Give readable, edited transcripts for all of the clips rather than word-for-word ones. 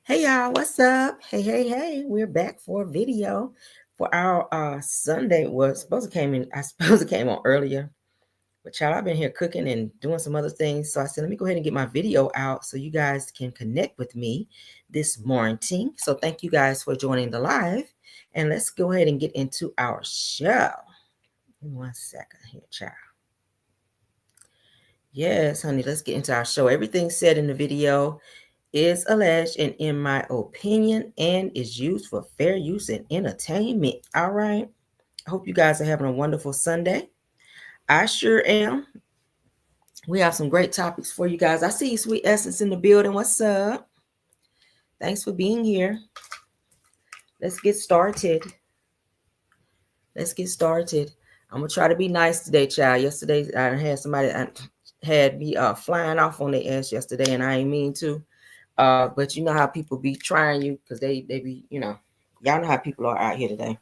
Hey y'all, what's up? Hey, we're back for a video for our Sunday. Was supposed to came in, I suppose it came on earlier. But y'all, I've been here cooking and doing some other things. So I said, let me go ahead and get my video out so you guys can connect with me this morning. So thank you guys for joining the live. And let's go ahead and get into our show. Give me 1 second here, child. Yes, honey, let's get into our show. Everything said in the video is alleged and in my opinion and is used for fair use and entertainment. All right. I hope you guys are having a wonderful Sunday. I sure am. We have some great topics for you guys. I see you, Sweet Essence, in the building. What's up? Thanks for being here. Let's get started. I'm going to try to be nice today, child. Yesterday, I had somebody had me flying off on their ass yesterday, and I ain't mean to. But you know how people be trying you because they be, y'all know how people are out here today.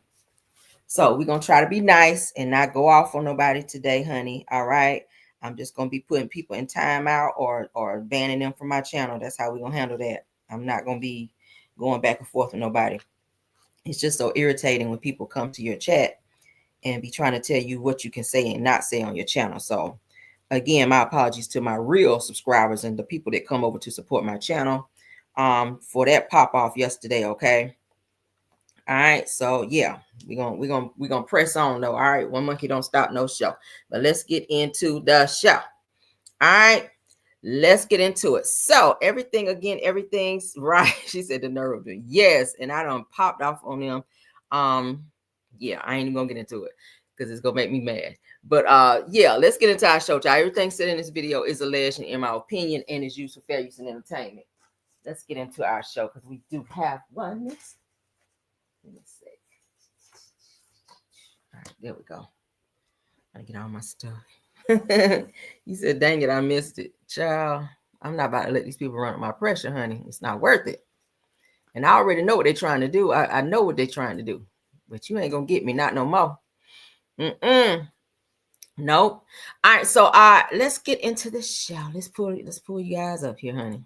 So we're going to try to be nice and not go off on nobody today, honey. All right. I'm just going to be putting people in timeout or banning them from my channel. That's how we're going to handle that. I'm not going to be going back and forth with nobody. It's just so irritating when people come to your chat and be trying to tell you what you can say and not say on your channel. So again, my apologies to my real subscribers and the people that come over to support my channel for that pop off yesterday. Okay. All right. So yeah, we're gonna press on though. All right. One monkey don't stop no show. But let's get into the show. All right. Let's get into it. So everything's right. She said the nerve of it. Yes. And I done popped off on them. Yeah, I ain't even gonna get into it because it's gonna make me mad. But yeah, let's get into our show, y'all. Everything said in this video is alleged and in my opinion and is used for fair use and entertainment. Let's get into our show because we do have one. Let me see. All right, there we go. I get all my stuff. You said, dang it, I missed it. Child, I'm not about to let these people run up my pressure, honey. It's not worth it. And I already know what they're trying to do. I know what they're trying to do. But you ain't gonna get me, not no more. Nope. All right, so let's get into the show. Let's pull you guys up here, honey.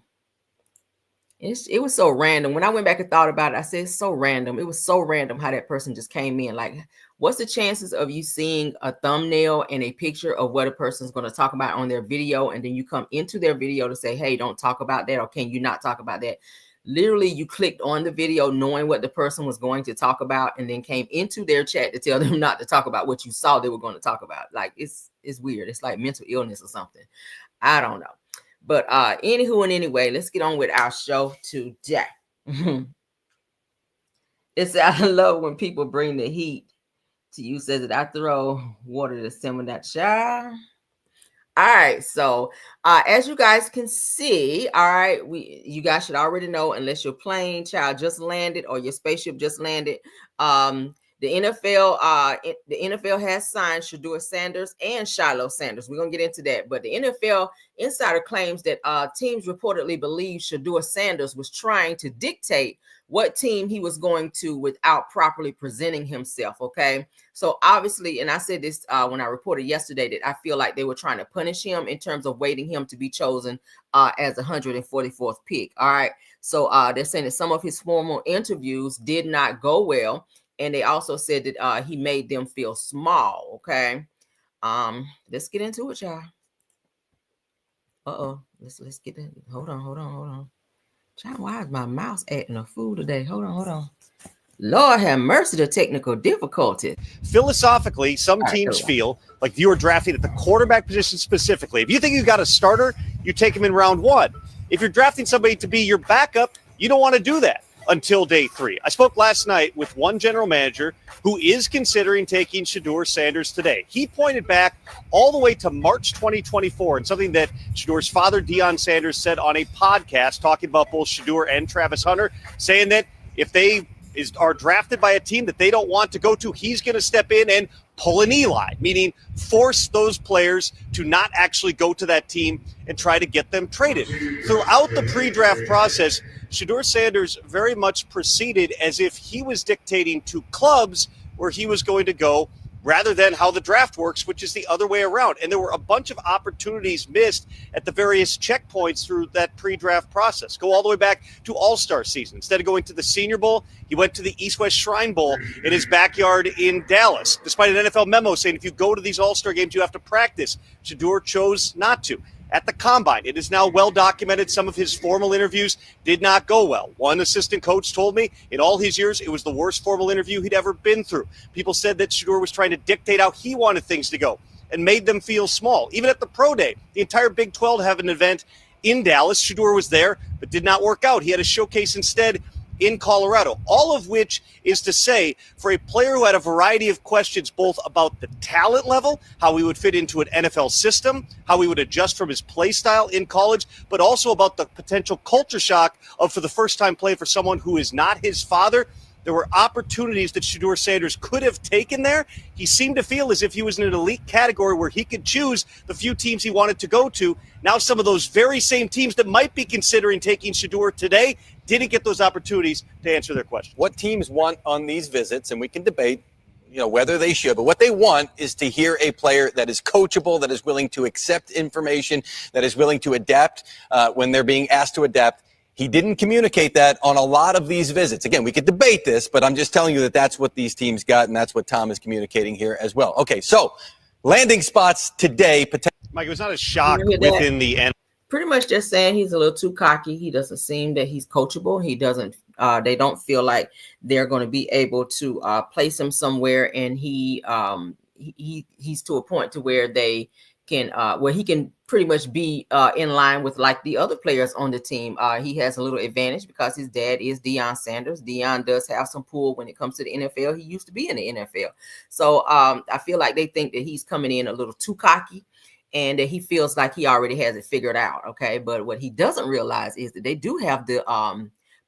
It was so random. When I went back and thought about it, I said it's so random. It was so random how that person just came in. Like, what's the chances of you seeing a thumbnail and a picture of what a person's going to talk about on their video, and then you come into their video to say, hey, don't talk about that, or can you not talk about that? Literally, you clicked on the video knowing what the person was going to talk about, and then came into their chat to tell them not to talk about what you saw they were going to talk about. Like, it's weird. It's like mental illness or something. I don't know. But anywho and anyway, let's get on with our show today. I love when people bring the heat to you. Says that I throw water to simmer that child. All right, so as you guys can see, all right, you guys should already know, unless your plane child just landed or your spaceship just landed. The NFL has signed Shedeur Sanders and Shiloh Sanders. We're gonna get into that, but the NFL insider claims that teams reportedly believe Shedeur Sanders was trying to dictate what team he was going to without properly presenting himself. Okay, so obviously, and I said this when I reported yesterday, that I feel like they were trying to punish him in terms of waiting him to be chosen as 144th pick. All right, so they're saying that some of his formal interviews did not go well. And they also said that he made them feel small. Okay. Let's get into it, y'all. Let's get that. Hold on. Child, why is my mouse acting a fool today? Hold on. Lord have mercy, the technical difficulties. Philosophically, some teams feel like if you are drafting at the quarterback position specifically, if you think you've got a starter, you take him in round one. If you're drafting somebody to be your backup, you don't want to do that until day 3. I spoke last night with one general manager who is considering taking Shedeur Sanders today. He pointed back all the way to March 2024 and something that Shedeur's father, Deion Sanders, said on a podcast talking about both Shedeur and Travis Hunter, saying that if they are drafted by a team that they don't want to go to, he's going to step in and pull an Eli, meaning force those players to not actually go to that team and try to get them traded. Throughout the pre-draft process, Shedeur Sanders very much proceeded as if he was dictating to clubs where he was going to go rather than how the draft works, which is the other way around. And there were a bunch of opportunities missed at the various checkpoints through that pre-draft process. Go all the way back to All-Star season. Instead of going to the Senior Bowl, he went to the East-West Shrine Bowl in his backyard in Dallas, despite an NFL memo saying if you go to these All-Star games, you have to practice. Shedeur chose not to. At the Combine, it is now well documented some of his formal interviews did not go well. One assistant coach told me in all his years it was the worst formal interview he'd ever been through. People said that Shedeur was trying to dictate how he wanted things to go and made them feel small. Even at the Pro Day, the entire Big 12 had an event in Dallas. Shedeur was there, but did not work out. He had a showcase instead in Colorado, all of which is to say for a player who had a variety of questions both about the talent level, how he would fit into an NFL system, how he would adjust from his play style in college, but also about the potential culture shock of for the first time play for someone who is not his father. There were opportunities that Shedeur Sanders could have taken there. He seemed to feel as if he was in an elite category where he could choose the few teams he wanted to go to. Now some of those very same teams that might be considering taking Shedeur today didn't get those opportunities to answer their questions. What teams want on these visits, and we can debate, whether they should, but what they want is to hear a player that is coachable, that is willing to accept information, that is willing to adapt when they're being asked to adapt. He didn't communicate that on a lot of these visits. Again, we could debate this, but I'm just telling you that that's what these teams got, and that's what Tom is communicating here as well. Okay, so landing spots today. Mike, it was not a shock within the end. Pretty much just saying he's a little too cocky. He doesn't seem that he's coachable. He doesn't. They don't feel like they're going to be able to place him somewhere, and he's to a point to where they can where he can pretty much be in line with like the other players on the team. He has a little advantage because his dad is Deion Sanders. Deion does have some pull when it comes to the NFL. He used to be in the NFL. So I feel like they think that he's coming in a little too cocky and that he feels like he already has it figured out. Okay. But what he doesn't realize is that they do have the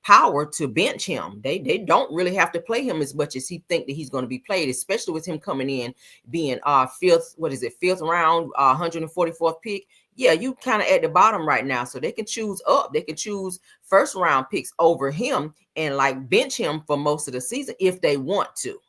power to bench him. They don't really have to play him as much as he think that he's going to be played, especially with him coming in being fifth round, 144th pick. Yeah, you kind of at the bottom right now, so they can choose up. They can choose first round picks over him and like bench him for most of the season if they want to.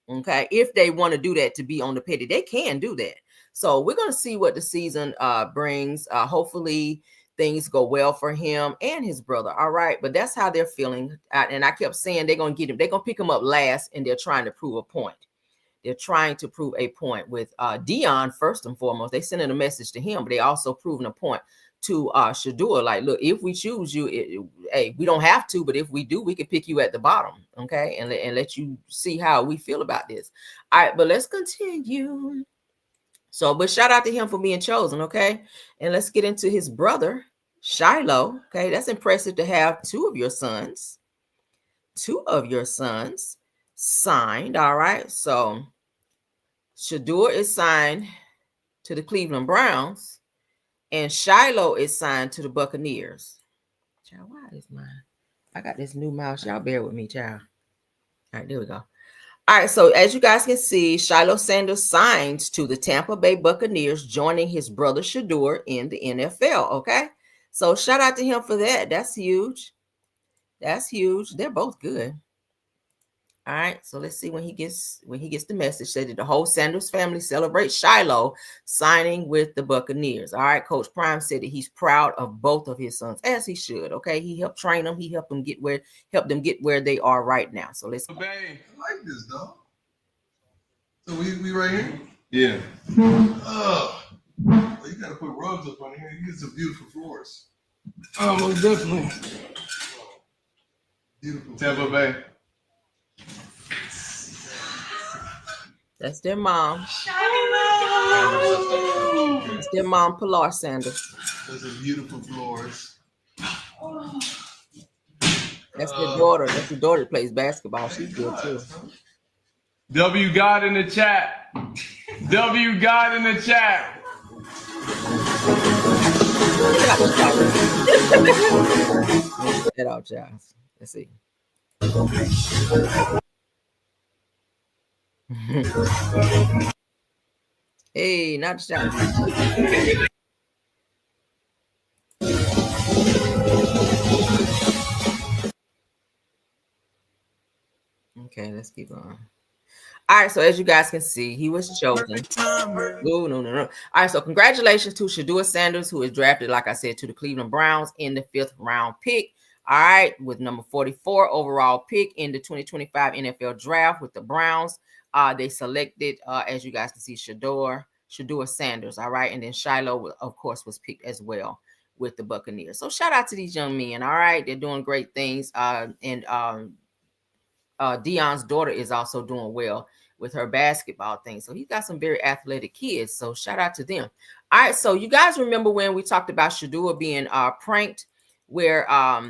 Okay, if they want to do that to be on the petty, they can do that. So we're going to see what the season brings. Hopefully things go well for him and his brother. All right. But that's how they're feeling. And I kept saying they're going to get him. They're going to pick him up last, and they're trying to prove a point. They're trying to prove a point with Deion first and foremost. They sending a message to him, but they also proving a point to Shedeur. Like, look, if we choose you, hey, we don't have to, but if we do, we can pick you at the bottom. Okay. And let you see how we feel about this. All right. But let's continue. So, but shout out to him for being chosen, okay? And let's get into his brother, Shiloh, okay? That's impressive to have two of your sons signed, all right? So, Shedeur is signed to the Cleveland Browns, and Shiloh is signed to the Buccaneers. Child, why is mine? I got this new mouse. Y'all bear with me, child. All right, there we go. All right, so as you guys can see, Shiloh Sanders signs to the Tampa Bay Buccaneers, joining his brother Shedeur in the NFL, okay? So shout out to him for that. That's huge. That's huge. They're both good. All right, so let's see when he gets the message. Said that the whole Sanders family celebrates Shiloh signing with the Buccaneers. All right, Coach Prime said that he's proud of both of his sons, as he should. Okay, he helped train them. He helped them get where they are right now. So let's. I like this, dog. So we right here. Yeah. Oh, well, you gotta put rugs up on here. You get some beautiful floors. Oh, most definitely. Beautiful. Tampa Bay. That's their mom. It's their mom, Pilar Sanders. Those are beautiful floors. That's their daughter. That's the daughter that plays basketball. She's good too. W God in the chat. W God in the chat. Get out, child. Let's see. Hey, not shot. Okay, let's keep on. All right, so as you guys can see, he was chosen. No. All right, so congratulations to Shedeur Sanders, who is drafted, like I said, to the Cleveland Browns in the 5th round pick. All right, with number 44 overall pick in the 2025 NFL draft with the Browns. They selected, as you guys can see, Shedeur Sanders. All right, and then Shiloh, of course, was picked as well with the Buccaneers. So shout out to these young men. All right, they're doing great things. Dion's daughter is also doing well with her basketball thing. So he's got some very athletic kids. So shout out to them. All right. So you guys remember when we talked about Shedeur being pranked, where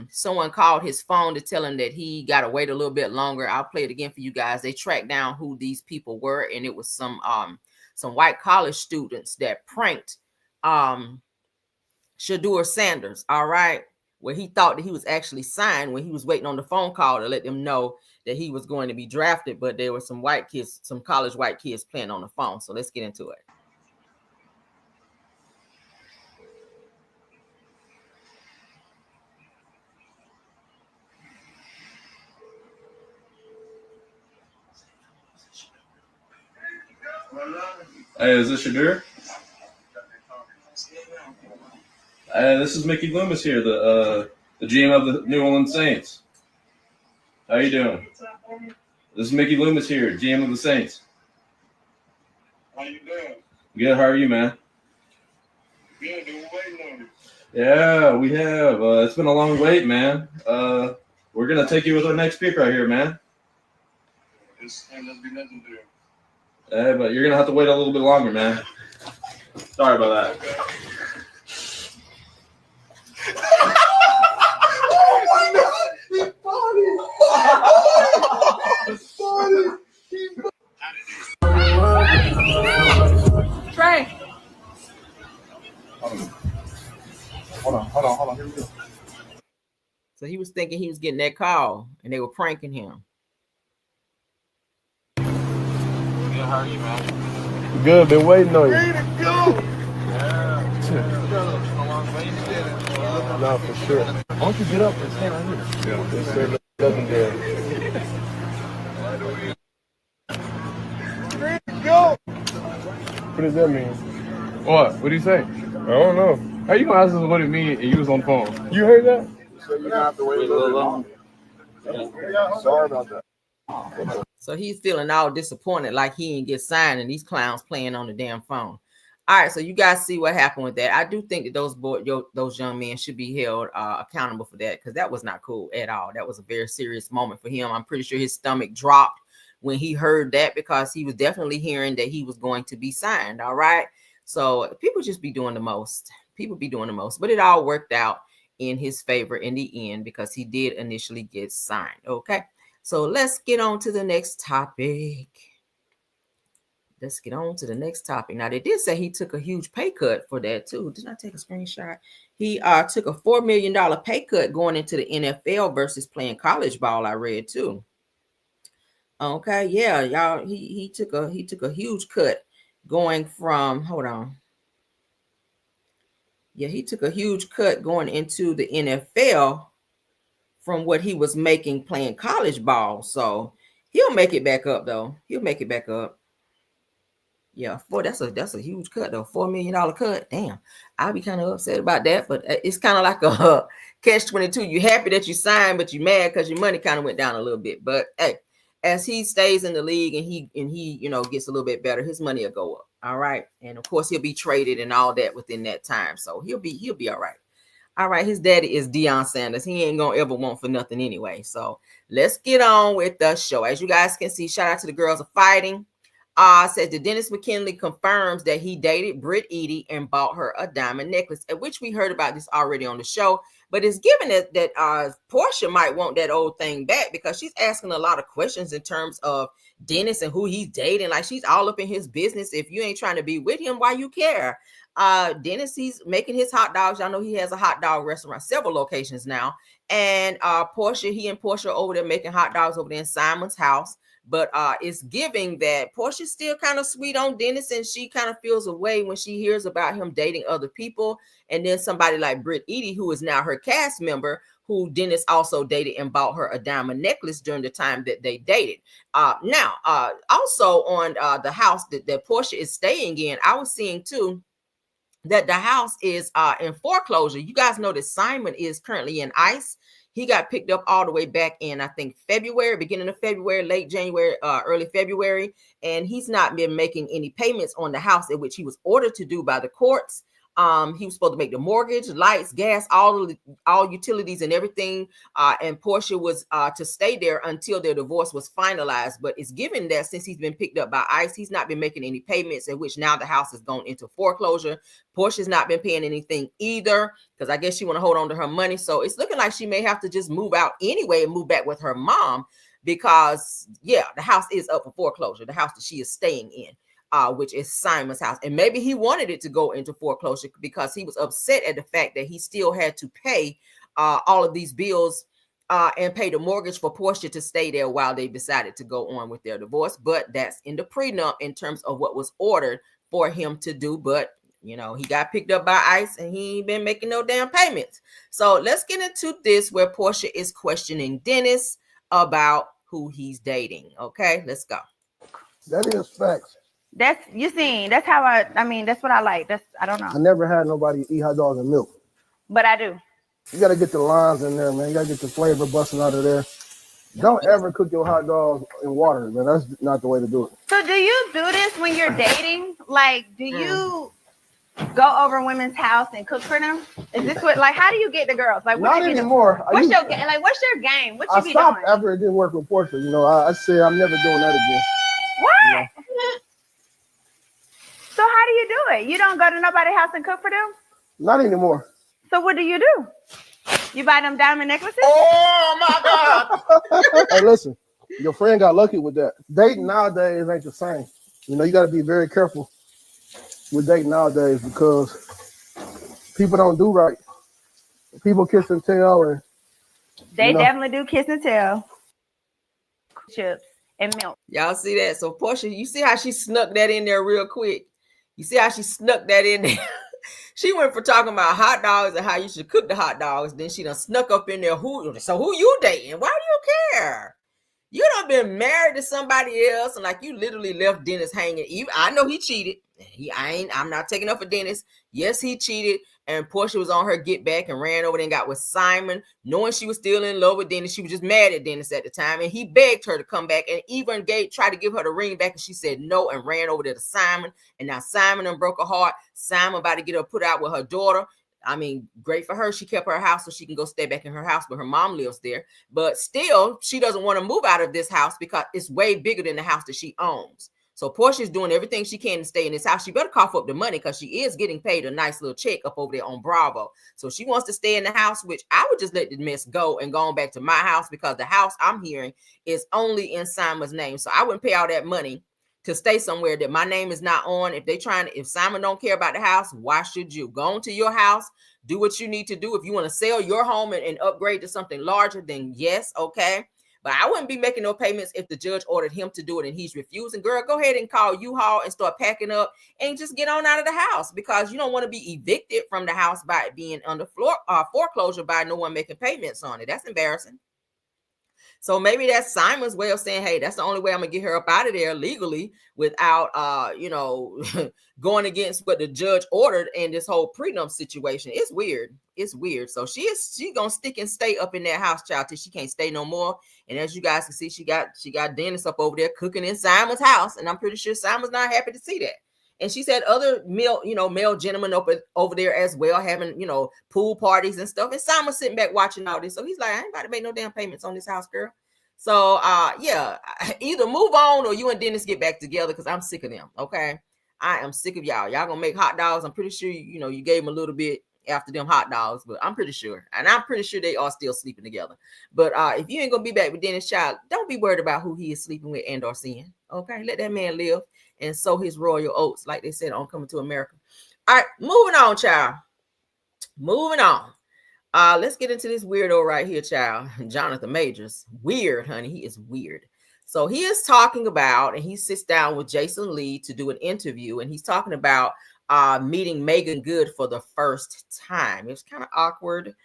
someone called his phone to tell him that he got to wait a little bit longer. I'll play it again for you guys. They tracked down who these people were, and it was some white college students that pranked Shedeur Sanders. All right. Where he thought that he was actually signed when he was waiting on the phone call to let them know that he was going to be drafted, but there were some white kids, some college white kids playing on the phone. So let's get into it. Hey, is this Shedeur? This is Mickey Loomis here, the GM of the New Orleans Saints. How you doing? This is Mickey Loomis here, GM of the Saints. How you doing? Good. How are you, man? Good. Been waiting on you. Yeah, we have. It's been a long wait, man. We're gonna take you with our next pick right here, man. This ain't gonna be nothing to do. Hey, but you're gonna have to wait a little bit longer, man. Sorry about that. Okay. Trey. Hold on. Here we go. So he was thinking he was getting that call, and they were pranking him. Good. How are you, man? Good, been waiting on you. Ready to go. Yeah. A long way to get it. No, for sure. Why don't you get up and stand right here? Yeah. There's nothing there. Ready to go. What does that mean? What? What do you say? I don't know. How you gonna ask us what it means and you was on the phone? You heard that? So you're gonna have to wait a little longer. Yeah, sorry about that. So he's feeling all disappointed, like he didn't get signed, and these clowns playing on the damn phone. All right, so you guys see what happened with that. I do think that those young men should be held accountable for that, because that was not cool at all. That was a very serious moment for him. I'm pretty sure his stomach dropped when he heard that, because he was definitely hearing that he was going to be signed. All right, so people just be doing the most. People be doing the most, but it all worked out in his favor in the end, because he did initially get signed. Okay, so let's get on to the next topic. Let's get on to the next topic. Now, they did say he took a huge pay cut for that too. Did I take a screenshot? He took a $4 million pay cut going into the NFL versus playing college ball. I read too. Okay, yeah, y'all. He took a huge cut going from. Hold on. Yeah, he took a huge cut going into the NFL from what he was making playing college ball. So he'll make it back up though. He'll make it back up. Yeah, that's a huge cut though. $4 million cut. Damn, I'll be kind of upset about that, but it's kind of like a catch-22. You're happy that you signed, but you're mad because your money kind of went down a little bit. But hey, as he stays in the league and he gets a little bit better, his money will go up. All right, and of course he'll be traded and all that within that time, so he'll be all right. All right, his daddy is Deion Sanders. He ain't gonna ever want for nothing anyway. So let's get on with the show. As you guys can see, shout out to the girls of fighting. Said that Dennis McKinley confirms that he dated Britt Eady and bought her a diamond necklace, at which we heard about this already on the show. But it's given that Porsha might want that old thing back, because she's asking a lot of questions in terms of Dennis and who he's dating. Like, she's all up in his business. If you ain't trying to be with him, why you care? Dennis, he's making his hot dogs. Y'all know he has a hot dog restaurant, several locations now. And he and Porsha over there making hot dogs over there in Simon's house. But it's giving that Porsha's still kind of sweet on Dennis, and she kind of feels away when she hears about him dating other people. And then somebody like Britt Eady, who is now her cast member, who Dennis also dated and bought her a diamond necklace during the time that they dated. Now, also on the house that Porsha is staying in, I was seeing too that the house is in foreclosure. You guys know that Simon is currently in ICE. He got picked up all the way back in, I think, February, beginning of February, late January, early February. And he's not been making any payments on the house, in which he was ordered to do by the courts. He was supposed to make the mortgage, lights, gas, all utilities and everything. And Porsha was to stay there until their divorce was finalized. But it's given that since he's been picked up by ICE, he's not been making any payments, in which now the house has gone into foreclosure. Porsha's not been paying anything either, because I guess she want to hold on to her money. So it's looking like she may have to just move out anyway and move back with her mom, because yeah, the house is up for foreclosure, the house that she is staying in. Which is Simon's house. And maybe he wanted it to go into foreclosure because he was upset at the fact that he still had to pay all of these bills and pay the mortgage for Porsha to stay there while they decided to go on with their divorce. But that's in the prenup in terms of what was ordered for him to do. But, you know, he got picked up by ICE and he ain't been making no damn payments. So let's get into this where Porsha is questioning Dennis about who he's dating. Okay, let's go. That is facts. That's you seen. That's how I mean, that's what I like. I don't know. I never had nobody eat hot dogs and milk. But I do. You gotta get the lines in there, man. You gotta get the flavor busting out of there. Don't ever cook your hot dogs in water, man. That's not the way to do it. So do you do this when you're dating? Like, do you go over women's house and cook for them? Is this what, like, how do you get the girls? Like, what not anymore. What's your game? What you be doing? I stopped after it didn't work with Porsha. You know, I said I'm never doing that again. What? You know? So how do you do it? You don't go to nobody's house and cook for them? Not anymore. So what do? You buy them diamond necklaces? Oh my God. Hey, listen, your friend got lucky with that. Dating nowadays ain't the same. You know, you got to be very careful with dating nowadays because people don't do right. People kiss and tell. And, they definitely do kiss and tell. Chips and milk. Y'all see that? So Porsha, you see how she snuck that in there real quick? You see how she snuck that in there? She went for talking about hot dogs and how you should cook the hot dogs. Then she done snuck up in there. Who you dating? Why do you care? You done been married to somebody else, and like you literally left Dennis hanging. I know he cheated. I'm not taking up for Dennis. Yes, he cheated. And Porsha was on her get back and ran over there and got with Simon, knowing she was still in love with Dennis. She was just mad at Dennis at the time. And he begged her to come back and even tried to give her the ring back. And she said no and ran over there to Simon. And now Simon done broke her heart. Simon about to get her put out with her daughter. I mean, great for her. She kept her house so she can go stay back in her house, but her mom lives there. But still, she doesn't want to move out of this house because it's way bigger than the house that she owns. So Porsha's doing everything she can to stay in this house. She better cough up the money because she is getting paid a nice little check up over there on Bravo. So she wants to stay in the house, which I would just let the mess go and go on back to my house because the house I'm hearing is only in Simon's name. So I wouldn't pay all that money to stay somewhere that my name is not on. If Simon don't care about the house, why should you? Go on to your house, do what you need to do. If you want to sell your home and upgrade to something larger, then yes, okay. But I wouldn't be making no payments if the judge ordered him to do it and he's refusing. Girl, go ahead and call U-Haul and start packing up and just get on out of the house because you don't want to be evicted from the house by it being under foreclosure by no one making payments on it. That's embarrassing. So maybe that's Simon's way of saying, hey, that's the only way I'm gonna get her up out of there legally without going against what the judge ordered in this whole prenup situation. It's weird. It's weird. So she's gonna stick and stay up in that house, child, till she can't stay no more. And as you guys can see, she got Dennis up over there cooking in Simon's house, and I'm pretty sure Simon's not happy to see that. And she said other male gentlemen over there as well, having, pool parties and stuff. And Simon's sitting back watching all this. So he's like, I ain't about to make no damn payments on this house, girl. So, either move on or you and Dennis get back together because I'm sick of them, okay? I am sick of y'all. Y'all gonna make hot dogs. I'm pretty sure, you gave them a little bit after them hot dogs, but I'm pretty sure. And I'm pretty sure they are still sleeping together. But if you ain't gonna be back with Dennis, child, don't be worried about who he is sleeping with and or seeing, okay? Let that man live and sow his royal oats, like they said on Coming to America. All right, moving on, child. Moving on. Let's get into this weirdo right here, child. Jonathan Majors. Weird, honey. He is weird. So he is talking about, and he sits down with Jason Lee to do an interview, and he's talking about meeting Megan Good for the first time. It was kind of awkward,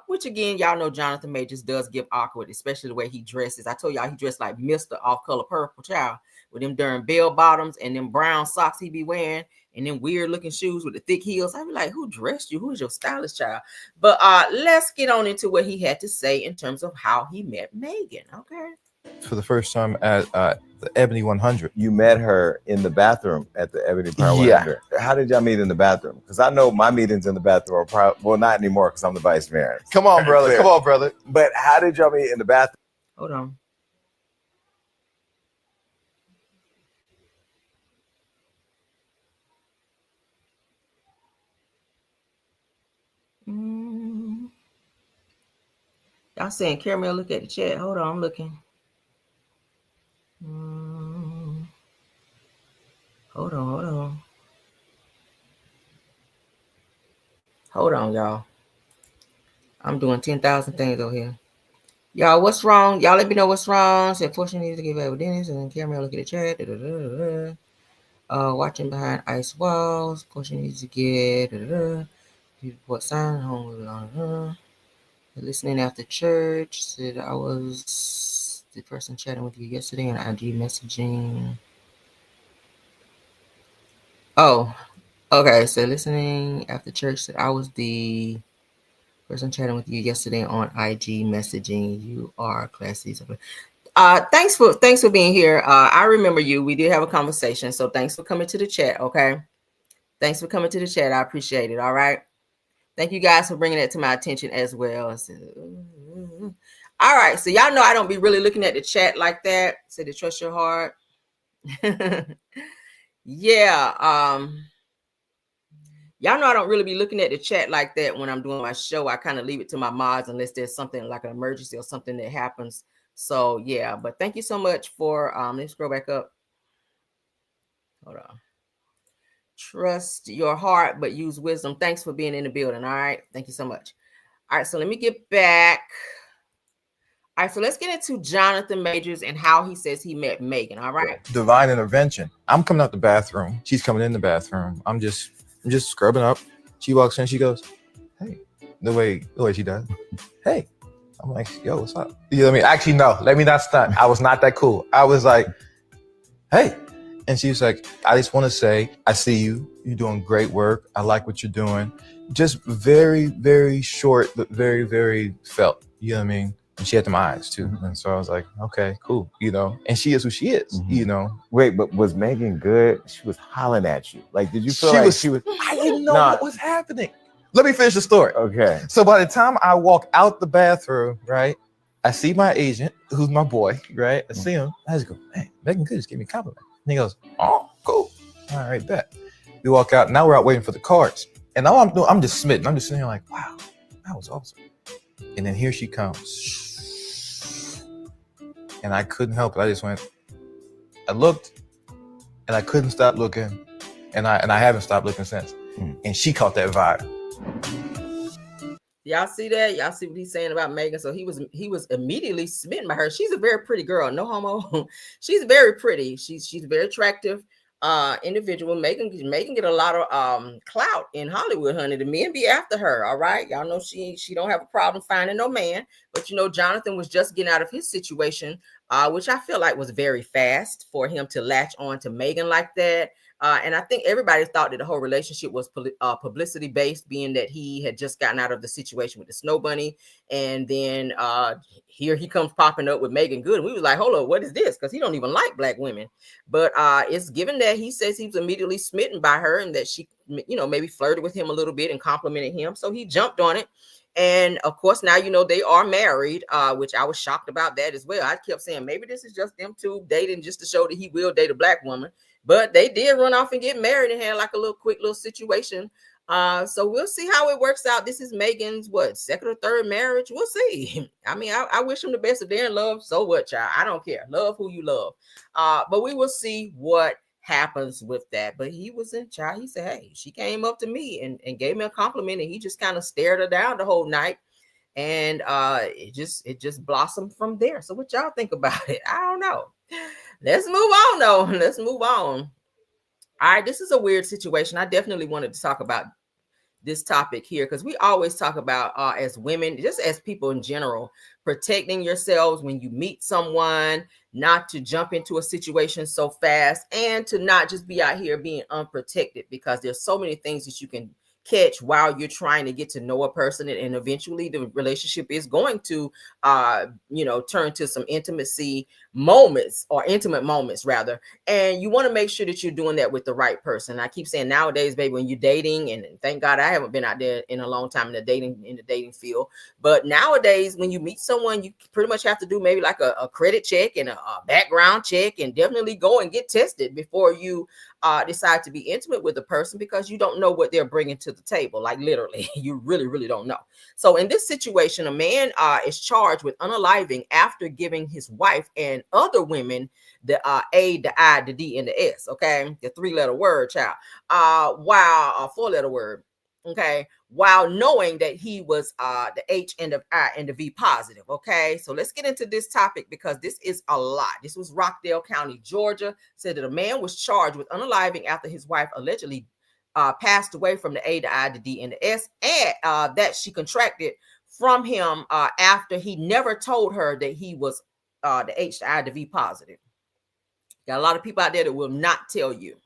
which again, y'all know Jonathan Majors does give awkward, especially the way he dresses. I told y'all he dressed like Mr. Off-Color Purple Child with them darn bell bottoms and them brown socks he be wearing and them weird looking shoes with the thick heels. I be like, who dressed you? Who is your stylist, child? But let's get on into what he had to say in terms of how he met Megan. Okay. For the first time at the Ebony 100. You met her in the bathroom at the Ebony 100. How did y'all meet in the bathroom? Because I know my meetings in the bathroom are probably, well, not anymore because I'm the vice mayor. Come on, brother. Come on, brother. But how did y'all meet in the bathroom? Hold on. Y'all saying, Caramel, look at the chat. Hold on, I'm looking. Hold on. Hold on, y'all. I'm doing 10,000 things over here. Y'all, what's wrong? Y'all let me know what's wrong. Said Porsha needs to get back with Dennis, and then Caramel look at the chat. Watching behind ice walls. Porsha needs to get what sign home. Listening after church. Said I was the person chatting with you yesterday on IG messaging. Oh, okay. So listening after church. Said I was the person chatting with you yesterday on IG messaging. You are classy. Thanks for being here. I remember you. We did have a conversation. So thanks for coming to the chat. Okay. Thanks for coming to the chat. I appreciate it. All right. Thank you guys for bringing that to my attention as well. All right. So y'all know I don't be really looking at the chat like that. So to trust your heart. Yeah. Y'all know I don't really be looking at the chat like that when I'm doing my show. I kind of leave it to my mods unless there's something like an emergency or something that happens. So yeah, but thank you so much for let's scroll back up. Hold on. Trust your heart, but use wisdom. Thanks for being in the building. All right. Thank you so much. All right. So let me get back. All right. So let's get into Jonathan Majors and how he says he met Megan. All right. Divine intervention. I'm coming out the bathroom. She's coming in the bathroom. I'm just scrubbing up. She walks in. She goes, "Hey," the way she does. "Hey." I'm like, "Yo, what's up?" You know what I mean? Actually, no. Let me not stunt. I was not that cool. I was like, "Hey." And she was like, "I just want to say, I see you. You're doing great work. I like what you're doing." Just very, very short, but very, very felt. You know what I mean? And she had them eyes too. And so I was like, okay, cool. You know, and she is who she is, you know. Wait, but was Megan good? She was hollering at you. Like, did you feel she was? I didn't know what was happening. Let me finish the story. Okay. So by the time I walk out the bathroom, right, I see my agent, who's my boy, right? I see him. I just go, "Hey, Megan Good just gave me a compliment." And he goes, "Oh, cool. All right, bet." We walk out. Now we're out waiting for the cards. And all I'm doing, I'm just smitten. I'm just sitting here like, wow, that was awesome. And then here she comes. And I couldn't help it. I just went, I looked and I couldn't stop looking. And I haven't stopped looking since. And she caught that vibe. Y'all see that? Y'all see what he's saying about Megan? So he was immediately smitten by her. She's a very pretty girl, no homo. She's very pretty. She's a very attractive individual. Megan get a lot of clout in Hollywood, honey. The men be after her. All right, y'all know she don't have a problem finding no man. But you know, Jonathan was just getting out of his situation, which I feel like was very fast for him to latch on to Megan like that. And I think everybody thought that the whole relationship was publicity based, being that he had just gotten out of the situation with the Snow Bunny. And then here he comes popping up with Megan Good. And we was like, hold up, what is this? Because he don't even like black women. But it's given that he says he was immediately smitten by her and that she, you know, maybe flirted with him a little bit and complimented him. So he jumped on it. And of course, now, you know, they are married, which I was shocked about that as well. I kept saying maybe this is just them two dating just to show that he will date a black woman. But they did run off and get married and had like a little quick little situation. So we'll see how it works out. This is Megan's second or third marriage. We'll see. I mean, I wish them the best. If they're in love, so what, child? I don't care. Love who you love. But we will see what happens with that. But he was in child. He said, hey, she came up to me and gave me a compliment, and he just kind of stared her down the whole night. And it just blossomed from there. So what y'all think about it? I don't know. Let's move on though. Let's move on. All right, this is a weird situation. I definitely wanted to talk about this topic here because we always talk about as women, just as people in general, protecting yourselves when you meet someone, not to jump into a situation so fast, and to not just be out here being unprotected, because there's so many things that you can catch while you're trying to get to know a person, and eventually the relationship is going to turn to some intimate moments rather, and you want to make sure that you're doing that with the right person. I keep saying nowadays, baby, when you're dating, and thank God I haven't been out there in a long time in the dating field, but nowadays when you meet someone, you pretty much have to do maybe like a credit check and a background check, and definitely go and get tested before you decide to be intimate with a person, because you don't know what they're bringing to the table. Like literally, you really don't know. So in this situation, a man is charged with unaliving after giving his wife and other women the A, the I, the D, and the S. Okay, the 3-letter word, child. While a 4-letter word. Okay, while knowing that he was the H and the I and the V positive. Okay, so let's get into this topic because this is a lot. This was Rockdale County, Georgia. Said that a man was charged with unaliving after his wife allegedly passed away from the A, the I, the D, and the S, and that she contracted from him after he never told her that he was the H, the I, the V positive. Got a lot of people out there that will not tell you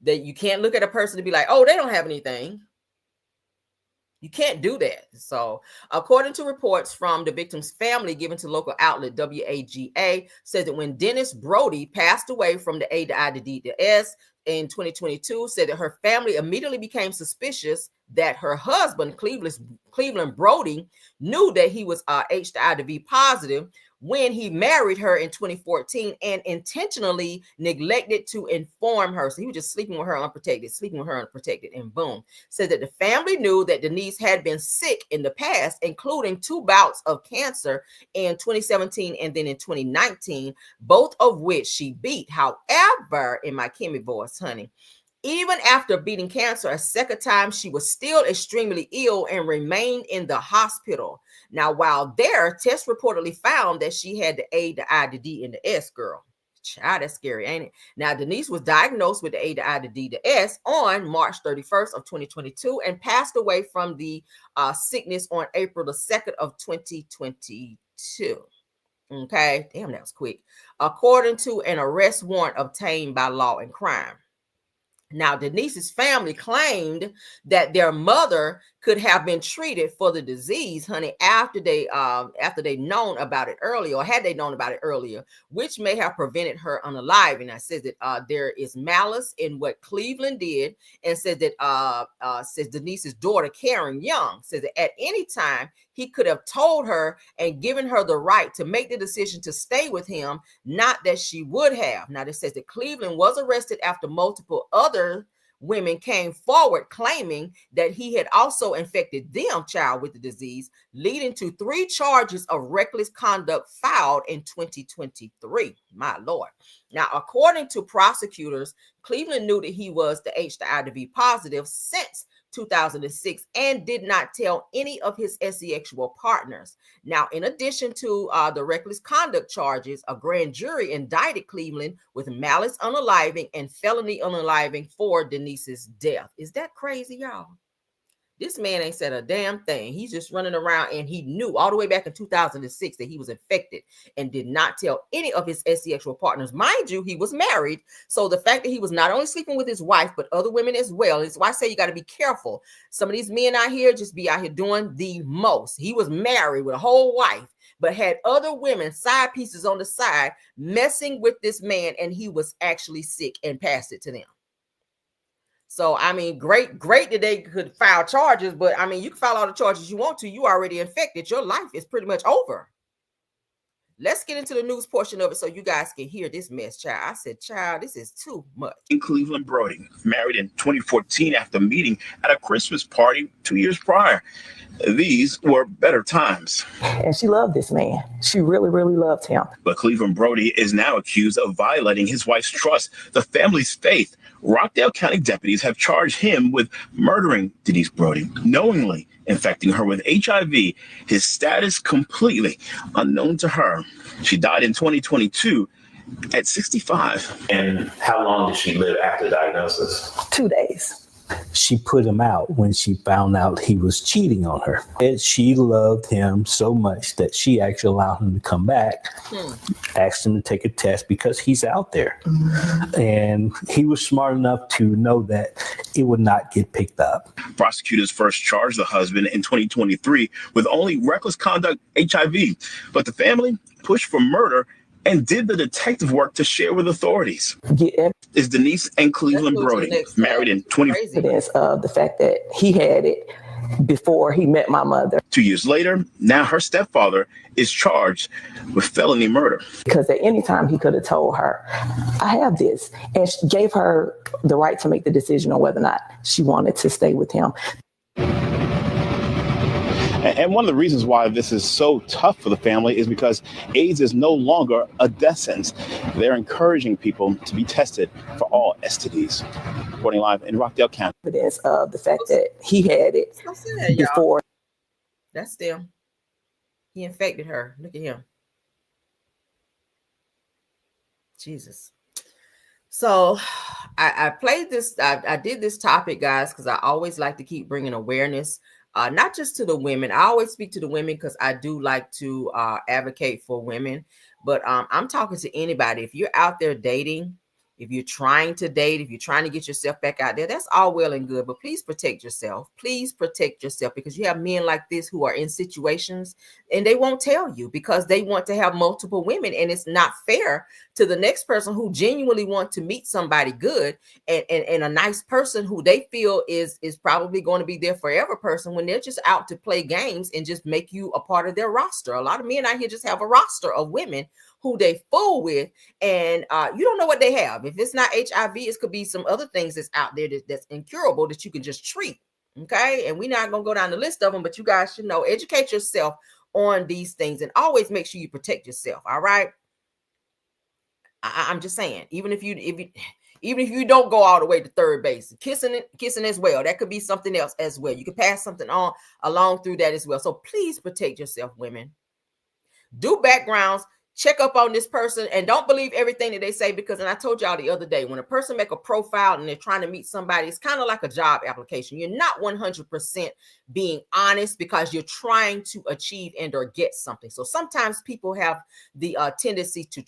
that you can't look at a person to be like, oh, they don't have anything. You can't do that. So according to reports from the victim's family given to local outlet WAGA, says that when Dennis Brody passed away from the A, the I, the D, the S in 2022, said that her family immediately became suspicious that her husband, Cleveland Brody, knew that he was H, the I, the V positive when he married her in 2014 and intentionally neglected to inform her. So he was just sleeping with her unprotected, and boom. Said that the family knew that Denise had been sick in the past, including 2 bouts of cancer in 2017 and then in 2019, both of which she beat. However, in my Kimmy voice, honey, even after beating cancer a second time, she was still extremely ill and remained in the hospital. Now, while there, tests reportedly found that she had the A, the I, the D, and the S, girl. Child, that's scary, ain't it? Now, Denise was diagnosed with the A, the I, the D, the S on March 31st of 2022 and passed away from the sickness on April the 2nd of 2022. Okay, damn, that was quick. According to an arrest warrant obtained by Law and Crime. Now, Denise's family claimed that their mother could have been treated for the disease, honey, after they known about it earlier, or had they known about it earlier, which may have prevented her unaliving. I said that there is malice in what Cleveland did, and said that says Denise's daughter, Karen Young, says that at any time he could have told her and given her the right to make the decision to stay with him, not that she would have. Now, this says that Cleveland was arrested after multiple other women came forward claiming that he had also infected them, child, with the disease, leading to 3 charges of reckless conduct filed in 2023. My Lord. Now, according to prosecutors, Cleveland knew that he was the H, the I, the V positive since 2006 and did not tell any of his sexual partners. Now, in addition to the reckless conduct charges, a grand jury indicted Cleveland with malice unaliving and felony unaliving for Denise's death. Is that crazy, y'all? This man ain't said a damn thing. He's just running around, and he knew all the way back in 2006 that he was infected and did not tell any of his sexual partners. Mind you, he was married. So the fact that he was not only sleeping with his wife, but other women as well, is why I say you got to be careful. Some of these men out here just be out here doing the most. He was married with a whole wife, but had other women, side pieces on the side, messing with this man, and he was actually sick and passed it to them. So, I mean, great that they could file charges, but I mean, you can file all the charges you want to. You already infected. Your life is pretty much over. Let's get into the news portion of it so you guys can hear this mess, child. I said, child, this is too much. Cleveland Brody, married in 2014 after meeting at a Christmas party 2 years prior. These were better times. And she loved this man. She really, really loved him. But Cleveland Brody is now accused of violating his wife's trust, the family's faith, Rockdale County deputies have charged him with murdering Denise Brody, knowingly infecting her with HIV, his status completely unknown to her. She died in 2022 at 65. And how long did she live after diagnosis? 2 days. She put him out when she found out he was cheating on her. And she loved him so much that she actually allowed him to come back, asked him to take a test because he's out there. And he was smart enough to know that it would not get picked up. Prosecutors first charged the husband in 2023 with only reckless conduct HIV, but the family pushed for murder and did the detective work to share with authorities. Yeah. Is Denise and Cleveland Brody married in 20? Evidence of the fact that he had it before he met my mother. 2 years later, now her stepfather is charged with felony murder. Because at any time he could have told her, I have this, and she gave her the right to make the decision on whether or not she wanted to stay with him. And one of the reasons why this is so tough for the family is because AIDS is no longer a death sentence. They're encouraging people to be tested for all STDs. Reporting live in Rockdale County. Evidence of the fact that he had it before. That's them. He infected her. Look at him. Jesus. So I played this. I did this topic, guys, because I always like to keep bringing awareness. Not just to the women. I always speak to the women because I do like to advocate for women. But I'm talking to anybody. If you're out there dating, if you're trying to date, if you're trying to get yourself back out there, that's all well and good. But please protect yourself. Please protect yourself, because you have men like this who are in situations and they won't tell you because they want to have multiple women. And it's not fair to the next person who genuinely want to meet somebody good and a nice person who they feel is probably going to be their forever person, when they're just out to play games and just make you a part of their roster. A lot of men out here just have a roster of women who they fool with, and you don't know what they have. If it's not HIV, it could be some other things that's out there that's incurable that you can just treat. Okay, and we're not gonna go down the list of them, but you guys should know, educate yourself on these things, and always make sure you protect yourself. All right, I'm just saying, even if you don't go all the way to third base, kissing as well, that could be something else as well. You can pass something on along through that as well. So please protect yourself, women. Do backgrounds. Check up on this person, and don't believe everything that they say, because, and I told y'all the other day, when a person make a profile and they're trying to meet somebody, it's kind of like a job application. You're not 100% being honest because you're trying to achieve and or get something. So sometimes people have the tendency to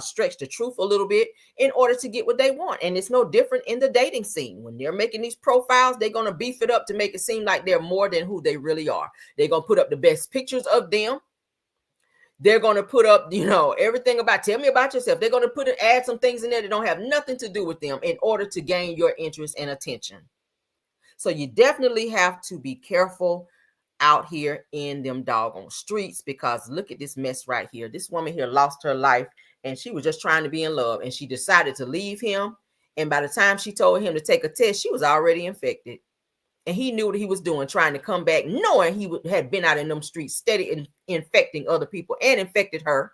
stretch the truth a little bit in order to get what they want. And it's no different in the dating scene. When they're making these profiles, they're going to beef it up to make it seem like they're more than who they really are. They're going to put up the best pictures of them. They're going to put up, everything about, tell me about yourself. They're going to add some things in there that don't have nothing to do with them in order to gain your interest and attention. So you definitely have to be careful out here in them doggone streets, because look at this mess right here. This woman here lost her life, and she was just trying to be in love, and she decided to leave him. And by the time she told him to take a test, she was already infected. And he knew what he was doing, trying to come back, knowing he had been out in them streets, steady and infecting other people, and infected her.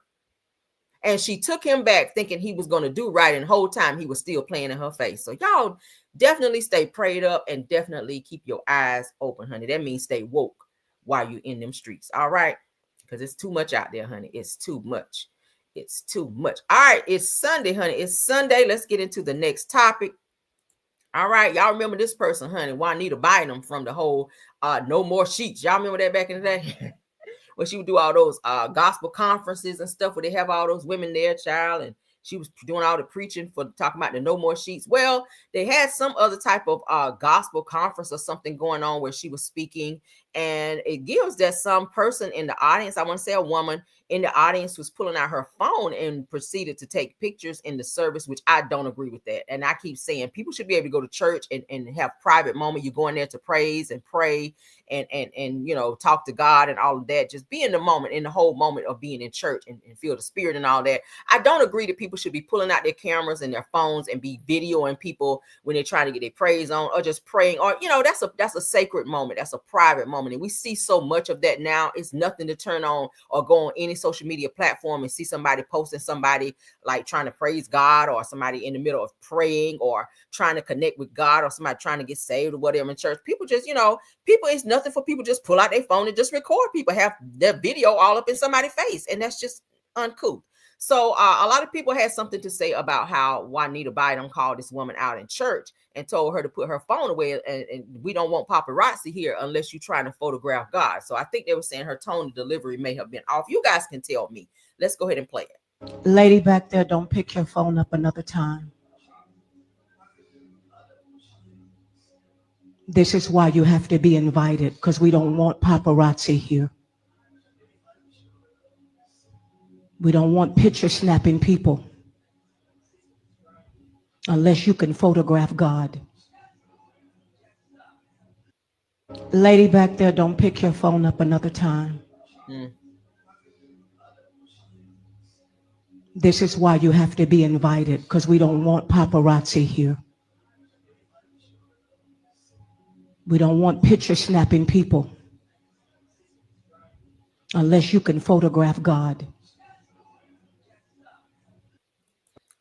And she took him back thinking he was going to do right. And the whole time he was still playing in her face. So y'all definitely stay prayed up, and definitely keep your eyes open, honey. That means stay woke while you're in them streets. All right. Because it's too much out there, honey. It's too much. It's too much. All right. It's Sunday, honey. It's Sunday. Let's get into the next topic. All right, y'all remember this person, honey, Juanita Bynum, from the whole No More Sheets. Y'all remember that back in the day? When she would do all those gospel conferences and stuff where they have all those women there, child, and she was doing all the preaching for talking about the No More Sheets. Well, they had some other type of gospel conference or something going on where she was speaking, and it gives that some person in the audience, I want to say a woman in the audience, was pulling out her phone and proceeded to take pictures in the service, which I don't agree with that. And I keep saying people should be able to go to church and have private moment. You go in there to praise and pray and talk to God and all of that. Just be in the moment, in the whole moment of being in church, and feel the spirit and all that. I don't agree that people should be pulling out their cameras and their phones and be videoing people when they're trying to get their praise on, or just praying, or that's a sacred moment. That's a private moment. moment. And we see so much of that now. It's nothing to turn on or go on any social media platform and see somebody posting somebody like trying to praise God, or somebody in the middle of praying or trying to connect with God, or somebody trying to get saved or whatever in church. People just, people, it's nothing for people just pull out their phone and just record people, have their video all up in somebody's face. And that's just uncouth. So a lot of people had something to say about how Juanita Bynum called this woman out in church and told her to put her phone away. And we don't want paparazzi here unless you're trying to photograph God. So I think they were saying her tone of delivery may have been off. You guys can tell me. Let's go ahead and play it. Lady back there, don't pick your phone up another time. This is why you have to be invited, because we don't want paparazzi here. We don't want picture snapping people unless you can photograph God. Lady back there, don't pick your phone up another time. This is why you have to be invited, because we don't want paparazzi here. We don't want picture snapping people unless you can photograph God.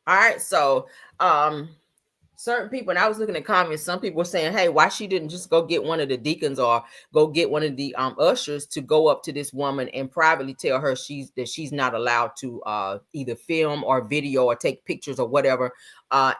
All right, so certain people, and I was looking at comments, some people were saying, hey, why she didn't just go get one of the deacons or go get one of the ushers to go up to this woman and privately tell her she's not allowed to either film or video or take pictures or whatever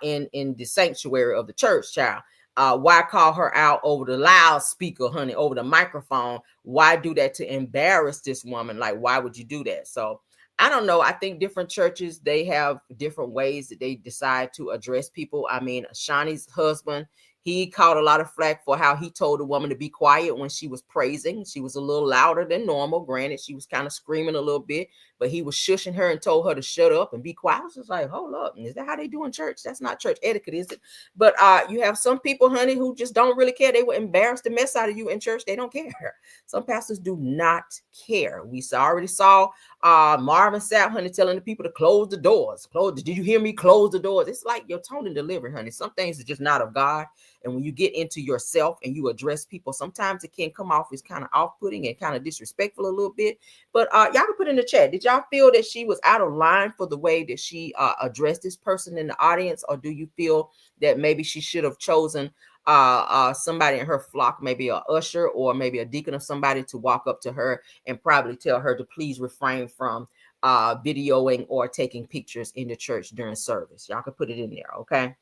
in the sanctuary of the church, child. Why call her out over the loudspeaker, honey, over the microphone? Why do that to embarrass this woman? Like, why would you do that? So I don't know. I think different churches, they have different ways that they decide to address people. I mean, Shawnee's husband, he caught a lot of flack for how he told the woman to be quiet when she was praising. She was a little louder than normal. Granted, she was kind of screaming a little bit, but he was shushing her and told her to shut up and be quiet. I was just like, hold up. Is that how they do in church? That's not church etiquette, is it? But you have some people, honey, who just don't really care. They will embarrass the mess out of you in church. They don't care. Some pastors do not care. We already saw Marvin Sapp, honey, telling the people to close the doors. Did you hear me? Close the doors. It's like your tone and delivery, honey. Some things are just not of God. And when you get into yourself and you address people, sometimes it can come off as kind of off-putting and kind of disrespectful a little bit. But y'all can put in the chat, did y'all feel that she was out of line for the way that she addressed this person in the audience? Or do you feel that maybe she should have chosen somebody in her flock, maybe an usher or maybe a deacon or somebody, to walk up to her and probably tell her to please refrain from videoing or taking pictures in the church during service? Y'all can put it in there, okay?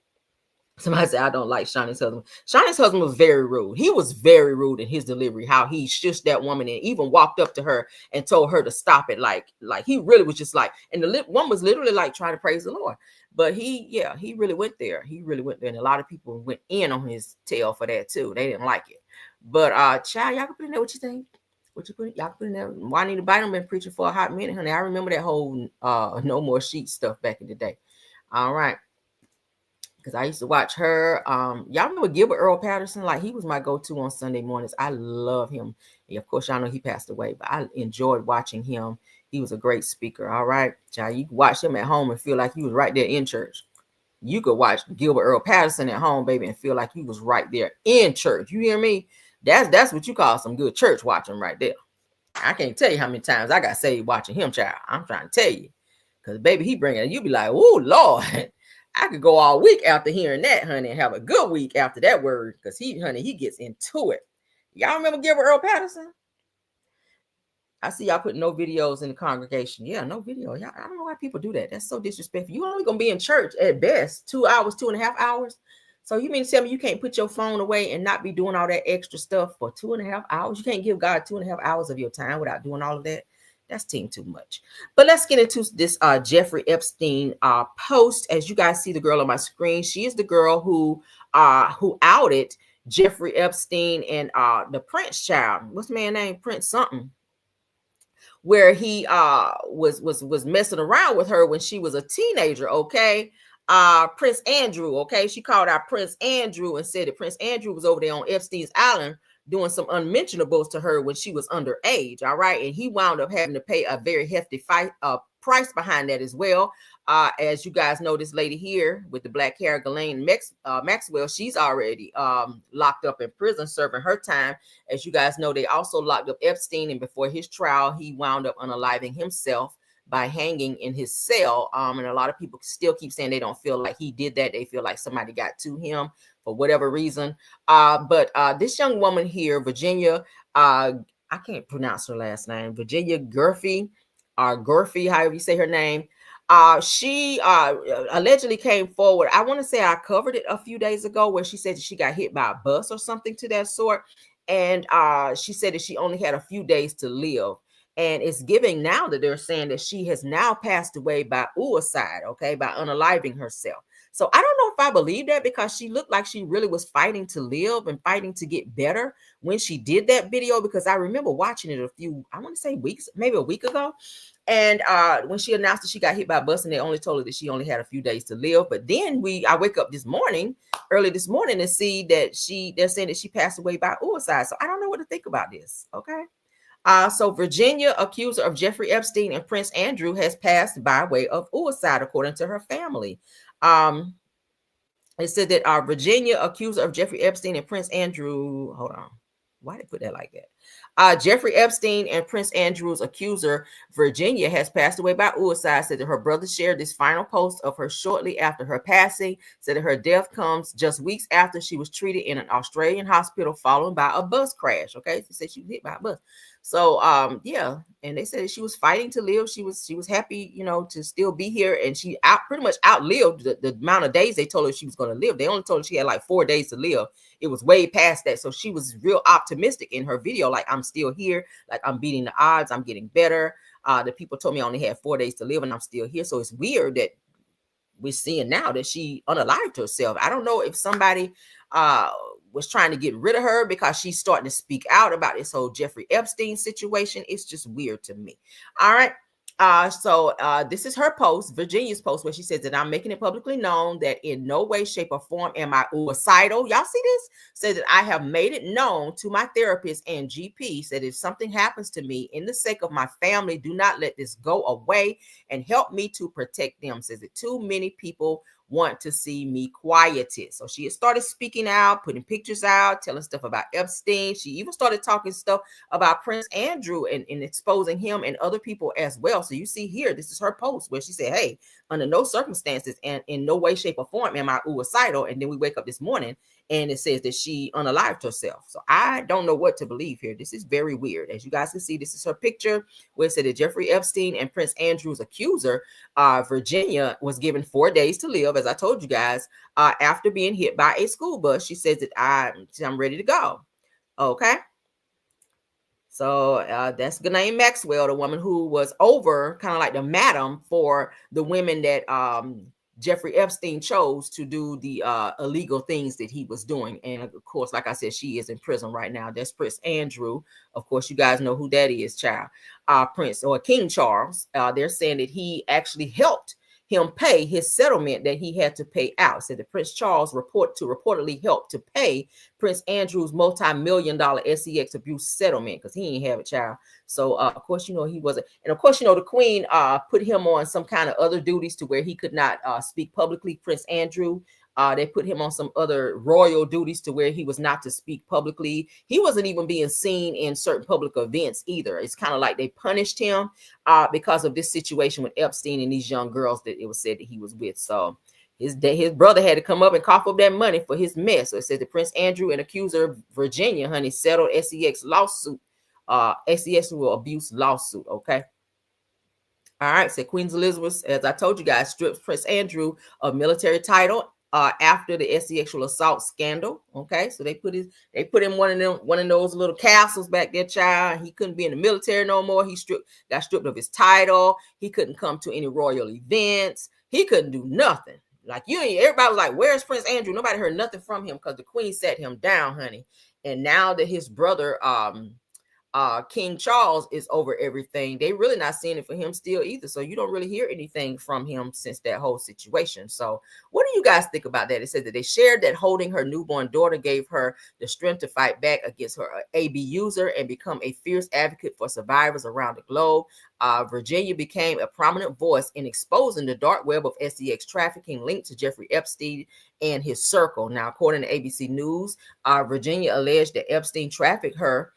Somebody said, I don't like Shawnee's husband. Shawnee's husband was very rude. He was very rude in his delivery, how he shushed that woman and even walked up to her and told her to stop it. Like he really was just like, and the one was literally like trying to praise the Lord. But he really went there. He really went there. And a lot of people went in on his tail for that too. They didn't like it. But child, y'all can put in there what you think. What you put? Y'all put in there. Juanita Bynum been preaching for a hot minute, honey. I remember that whole no more sheet stuff back in the day. All right. Because I used to watch her. Y'all remember Gilbert Earl Patterson? Like, he was my go-to on Sunday mornings. I love him. And of course, y'all know he passed away, but I enjoyed watching him. He was a great speaker. All right, child, you can watch him at home and feel like you was right there in church. You could watch Gilbert Earl Patterson at home, baby, and feel like you was right there in church. You hear me? That's what you call some good church watching right there. I can't tell you how many times I got saved watching him, child. I'm trying to tell you. Because, baby, he bring it. You be like, oh, Lord. I could go all week after hearing that, honey, and have a good week after that word, because he gets into it. Y'all remember Gilbert Earl Patterson? I see y'all putting no videos in the congregation. Yeah, no video. Y'all, I don't know why people do that. That's so disrespectful. You only gonna be in church at best 2 hours, 2.5 hours. So you mean to tell me you can't put your phone away and not be doing all that extra stuff for 2.5 hours? You can't give God 2.5 hours of your time without doing all of that? That's team too much. But let's get into this Jeffrey Epstein post. As you guys see the girl on my screen, she is the girl who outed Jeffrey Epstein and the Prince child. What's the man name? Prince something. Where he was messing around with her when she was a teenager. Okay. Prince Andrew. Okay. She called out Prince Andrew and said that Prince Andrew was over there on Epstein's island doing some unmentionables to her when she was underage. All right. And he wound up having to pay a very hefty price behind that as well. As you guys know, this lady here with the black hair, Ghislaine Maxwell, she's already locked up in prison serving her time. As you guys know, they also locked up Epstein, and before his trial, he wound up unaliving himself by hanging in his cell. And a lot of people still keep saying they don't feel like he did that. They feel like somebody got to him for whatever reason. But this young woman here, Virginia, I can't pronounce her last name, Virginia Gurfey, however you say her name. She allegedly came forward. I want to say I covered it a few days ago where she said she got hit by a bus or something to that sort. And she said that she only had a few days to live. And it's giving now that they're saying that she has now passed away by suicide, okay, by unaliving herself. So I don't know if I believe that, because she looked like she really was fighting to live and fighting to get better when she did that video, because I remember watching it I want to say weeks, maybe a week ago. And when she announced that she got hit by a bus, and they only told her that she only had a few days to live. But then I wake up early this morning, and see that they're saying that she passed away by suicide. So I don't know what to think about this. Okay. So Virginia, accuser of Jeffrey Epstein and Prince Andrew, has passed by way of suicide, according to her family. It said that Virginia, accuser of Jeffrey Epstein and Prince Andrew, hold on. Why did they put that like that? Jeffrey Epstein and Prince Andrew's accuser, Virginia, has passed away by suicide. Said that her brother shared this final post of her shortly after her passing. Said that her death comes just weeks after she was treated in an Australian hospital followed by a bus crash. Okay, she said she was hit by a bus. So yeah, and they said that she was fighting to live. She was happy, to still be here, and she pretty much outlived the amount of days they told her she was going to live. They only told her she had like 4 days to live. It was way past that. So she was real optimistic in her video, like, I'm still here, like, I'm beating the odds, I'm getting better. The people told me I only had 4 days to live, and I'm still here. So it's weird that we're seeing now that she unalived herself. I don't know if somebody was trying to get rid of her because she's starting to speak out about this whole Jeffrey Epstein situation. It's just weird to me. All right. So this is her post, Virginia's post, where she says that I'm making it publicly known that in no way, shape, or form am I suicidal. Y'all see this? Says that I have made it known to my therapist and GP, said if something happens to me, in the sake of my family, do not let this go away and help me to protect them. Says that too many people want to see me quieted. So she had started speaking out, putting pictures out, telling stuff about Epstein. She even started talking stuff about Prince Andrew and exposing him and other people as well. So you see here, this is her post where she said, hey, under no circumstances and in no way, shape, or form am I suicidal. And then we wake up this morning and it says that she unalived herself. So I don't know what to believe here. This is very weird. As you guys can see, this is her picture where it said that Jeffrey Epstein and Prince Andrew's accuser, Virginia, was given 4 days to live, as I told you guys, after being hit by a school bus. She says that I'm ready to go. Okay. So that's Ghislaine Maxwell, the woman who was over, kind of like the madam for the women that Jeffrey Epstein chose to do the illegal things that he was doing. And of course, like I said, she is in prison right now. That's Prince Andrew. Of course, you guys know who that is, child. Prince or King Charles. They're saying that he actually helped him pay his settlement that he had to pay out. Said that Prince Charles reportedly helped to pay Prince Andrew's multi-million-dollar SEX abuse settlement, because he ain't have a child. So of course, he wasn't. And of course, the Queen put him on some kind of other duties to where he could not speak publicly. Prince Andrew, they put him on some other royal duties to where he was not to speak publicly. He wasn't even being seen in certain public events either. It's kind of like they punished him because of this situation with Epstein and these young girls that it was said that he was with. So his brother had to come up and cough up that money for his mess. So it says that Prince Andrew and accuser Virginia, honey, settled SEX lawsuit, sexual abuse lawsuit. Okay. All right. So Queen Elizabeth, as I told you guys, strips Prince Andrew of military title after the sexual assault scandal. Okay, so they put him one of those little castles back there, child. He couldn't be in the military no more. He got stripped of his title. He couldn't come to any royal events. He couldn't do nothing. Like everybody was like, "Where's Prince Andrew?" Nobody heard nothing from him because the Queen sat him down, honey. And now that his brother King Charles is over everything. They really not seeing it for him still either. So you don't really hear anything from him since that whole situation. So what do you guys think about that? It said that they shared that holding her newborn daughter gave her the strength to fight back against her abuser and become a fierce advocate for survivors around the globe. Virginia became a prominent voice in exposing the dark web of sex trafficking linked to Jeffrey Epstein and his circle. Now, according to ABC News, Virginia alleged that Epstein trafficked her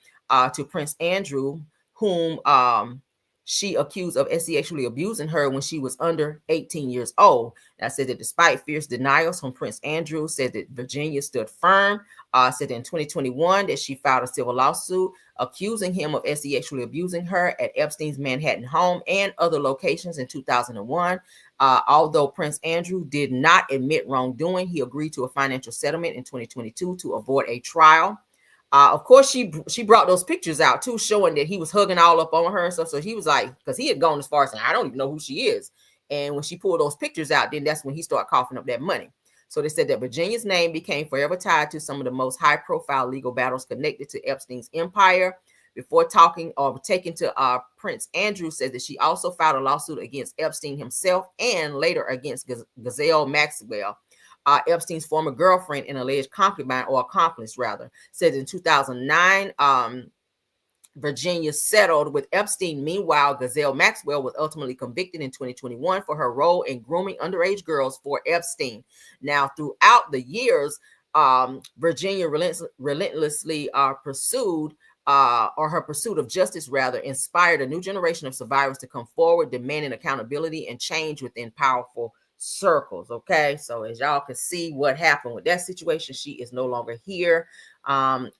to Prince Andrew, whom she accused of sexually abusing her when she was under 18 years old. That said that despite fierce denials from Prince Andrew, said that Virginia stood firm. Said in 2021 that she filed a civil lawsuit accusing him of sexually abusing her at Epstein's Manhattan home and other locations in 2001. Although Prince Andrew did not admit wrongdoing, he agreed to a financial settlement in 2022 to avoid a trial. Of course, she brought those pictures out too, showing that he was hugging all up on her and stuff. So he was like, because he had gone as far as saying, I don't even know who she is. And when she pulled those pictures out, then that's when he started coughing up that money. So they said that Virginia's name became forever tied to some of the most high-profile legal battles connected to Epstein's empire. Before taking to Prince Andrew, says that she also filed a lawsuit against Epstein himself and later against Ghislaine Maxwell. Epstein's former girlfriend and alleged concubine, or accomplice rather, said in 2009, Virginia settled with Epstein. Meanwhile, Ghislaine Maxwell was ultimately convicted in 2021 for her role in grooming underage girls for Epstein. Now, throughout the years, Virginia relentlessly pursued her pursuit of justice rather inspired a new generation of survivors to come forward, demanding accountability and change within powerful circles. Okay, so as y'all can see what happened with that situation, she is no longer here. I'm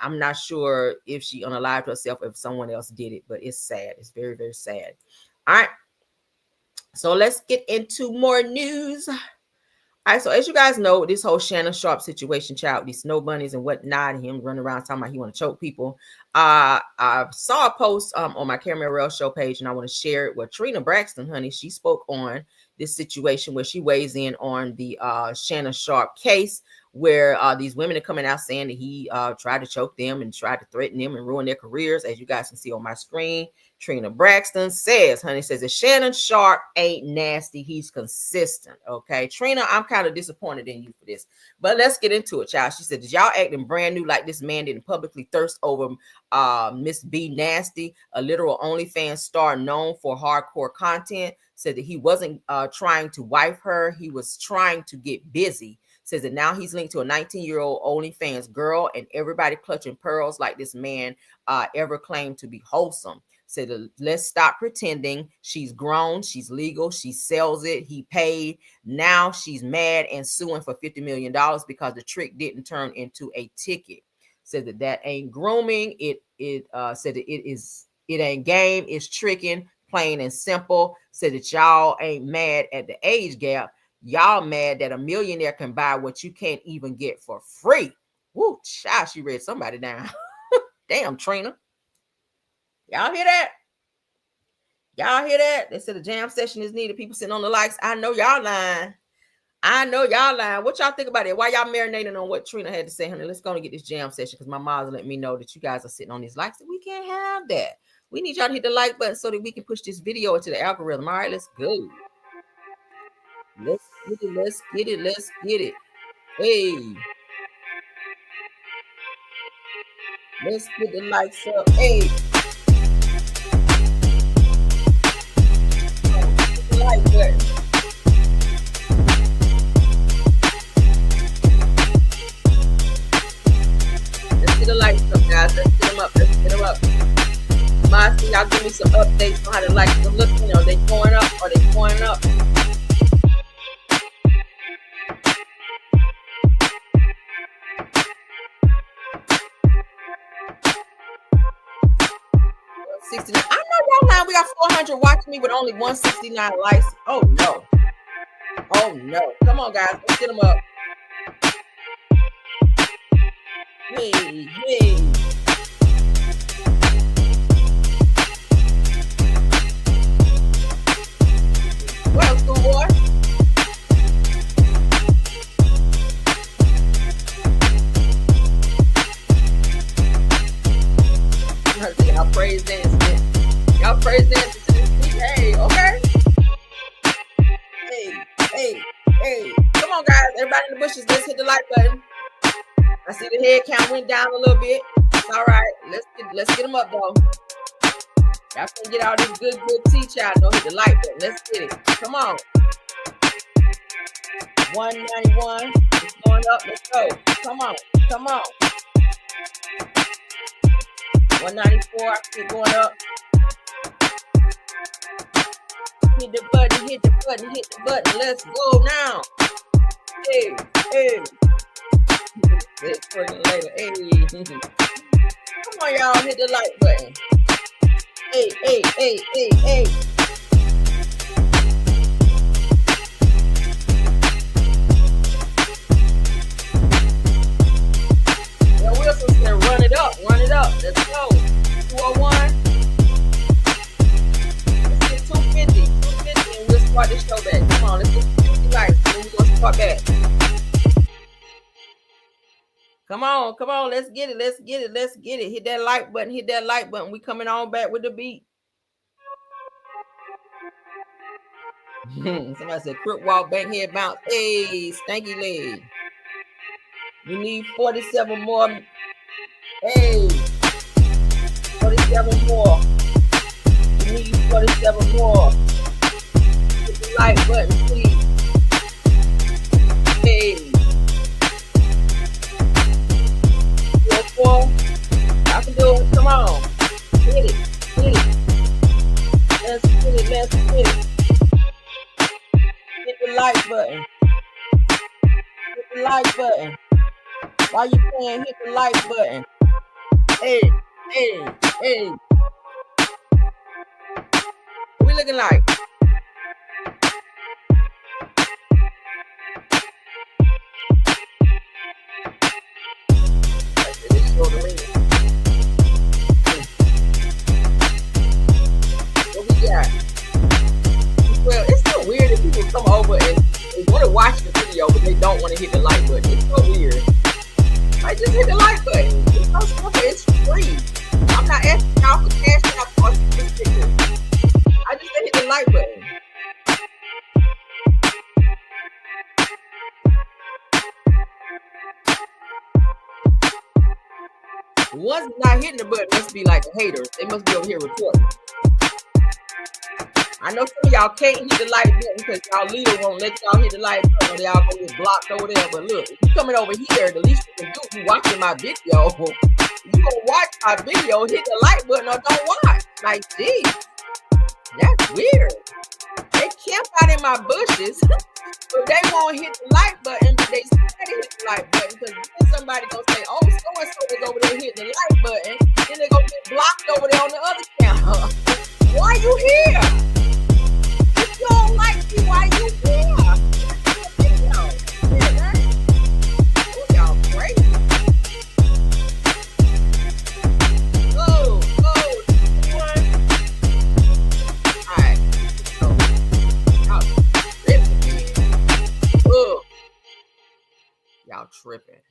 not sure if she unalived herself, if someone else did it, but it's sad. It's very, very sad. All right, so let's get into more news. All right, so as you guys know, this whole Shannon Sharpe situation, child, these snow bunnies and whatnot, and him running around talking about he want to choke people. I saw a post on my Camera Rail show page, and I want to share it with Trina Braxton, honey. She spoke on this situation where she weighs in on the Shannon Sharpe case, where these women are coming out saying that he tried to choke them and tried to threaten them and ruin their careers. As you guys can see on my screen, Trina Braxton says, honey, says that Shannon Sharpe ain't nasty. He's consistent. Okay, Trina, I'm kind of disappointed in you for this, but let's get into it, child. She said, did y'all acting brand new like this man didn't publicly thirst over Miss B Nasty, a literal OnlyFans star known for hardcore content? Said that he wasn't trying to wife her. He was trying to get busy. Says that now he's linked to a 19-year-old OnlyFans girl, and everybody clutching pearls like this man ever claimed to be wholesome. Said, let's stop pretending. She's grown. She's legal. She sells it. He paid. Now she's mad and suing for $50 million because the trick didn't turn into a ticket. Said that ain't grooming. It said that it ain't game. It's tricking. Plain and simple. Said that y'all ain't mad at the age gap. Y'all mad that a millionaire can buy what you can't even get for free. Woo, child, she read somebody down. Damn, Trina. Y'all hear that? Y'all hear that? They said a jam session is needed. People sitting on the likes. I know y'all lying. I know y'all lying. What y'all think about it? Why y'all marinating on what Trina had to say, honey? Let's go and get this jam session, because my mom's let me know that you guys are sitting on these likes. We can't have that. We need y'all to hit the like button so that we can push this video into the algorithm. All right, let's go. Let's get it. Let's get it. Let's get it. Hey. Let's get the likes up. Hey. Hit the like button. Let's get the likes up, guys. Let's get them up. Let's get them up. Mossy, y'all give me some updates on how the likes are looking. Are they going up? Are they going up? I know y'all now. We got 400 watching me with only 169 likes. Oh no. Oh no. Come on, guys. Let's get them up. Hey, hey. What up, schoolboy? crazy ass to this beat. Hey, okay. Hey. Come on, guys. Everybody in the bushes, let's hit the like button. I see the head count went down a little bit. It's all right. Let's get them up, though. Y'all can get all this good tea, child. Don't hit the like button. Let's get it. Come on. 191. It's going up. Let's go. Come on. 194. I see it going up. Hit the button. Let's go now. Hey. Let's working later. Hey. Come on, y'all. Hit the like button. Hey. Yo, Wilson said run it up. Let's go. 201. Let's get 250, and we'll start this show back. Come on, let's get 50 likes, and we're gonna start back. Come on, let's get it. Hit that like button. We coming on back with the beat. Somebody said crook walk, bankhead bounce. Hey, stanky leg. We need 47 more. Hey, 47 more. We need 47 more. Hit the like button, please. Hey. 4. I can do it. Come on. Hit it. Let's get it. Hit the like button. Why you playing? Hit the like button. Hey. What we looking like? What we got? Well, it's so weird that people come over and they want to watch the video, but they don't want to hit the like button. It's so weird. I just hit the like button. It's so simple. It's free. I'm not asking y'all for cash out for this picture. I just hit the like button. The ones not hitting the button must be like the haters. They must be over here recording. I know some of y'all can't hit the like button because y'all leader won't let y'all hit the like button or y'all gonna get blocked over there. But look, if you coming over here, the least you can do, you watching my video. You gonna watch my video, hit the like button or don't watch. Like, geez, that's weird. They camp out in my bushes, but they won't hit the like button, but they steady hit the like button because then somebody gonna say, oh, so-and-so is over there hitting the like button, then they gonna get blocked over there on the other camera. Why you here? If you don't like me, why you here? Y'all crazy. Go. Alright. Y'all tripping.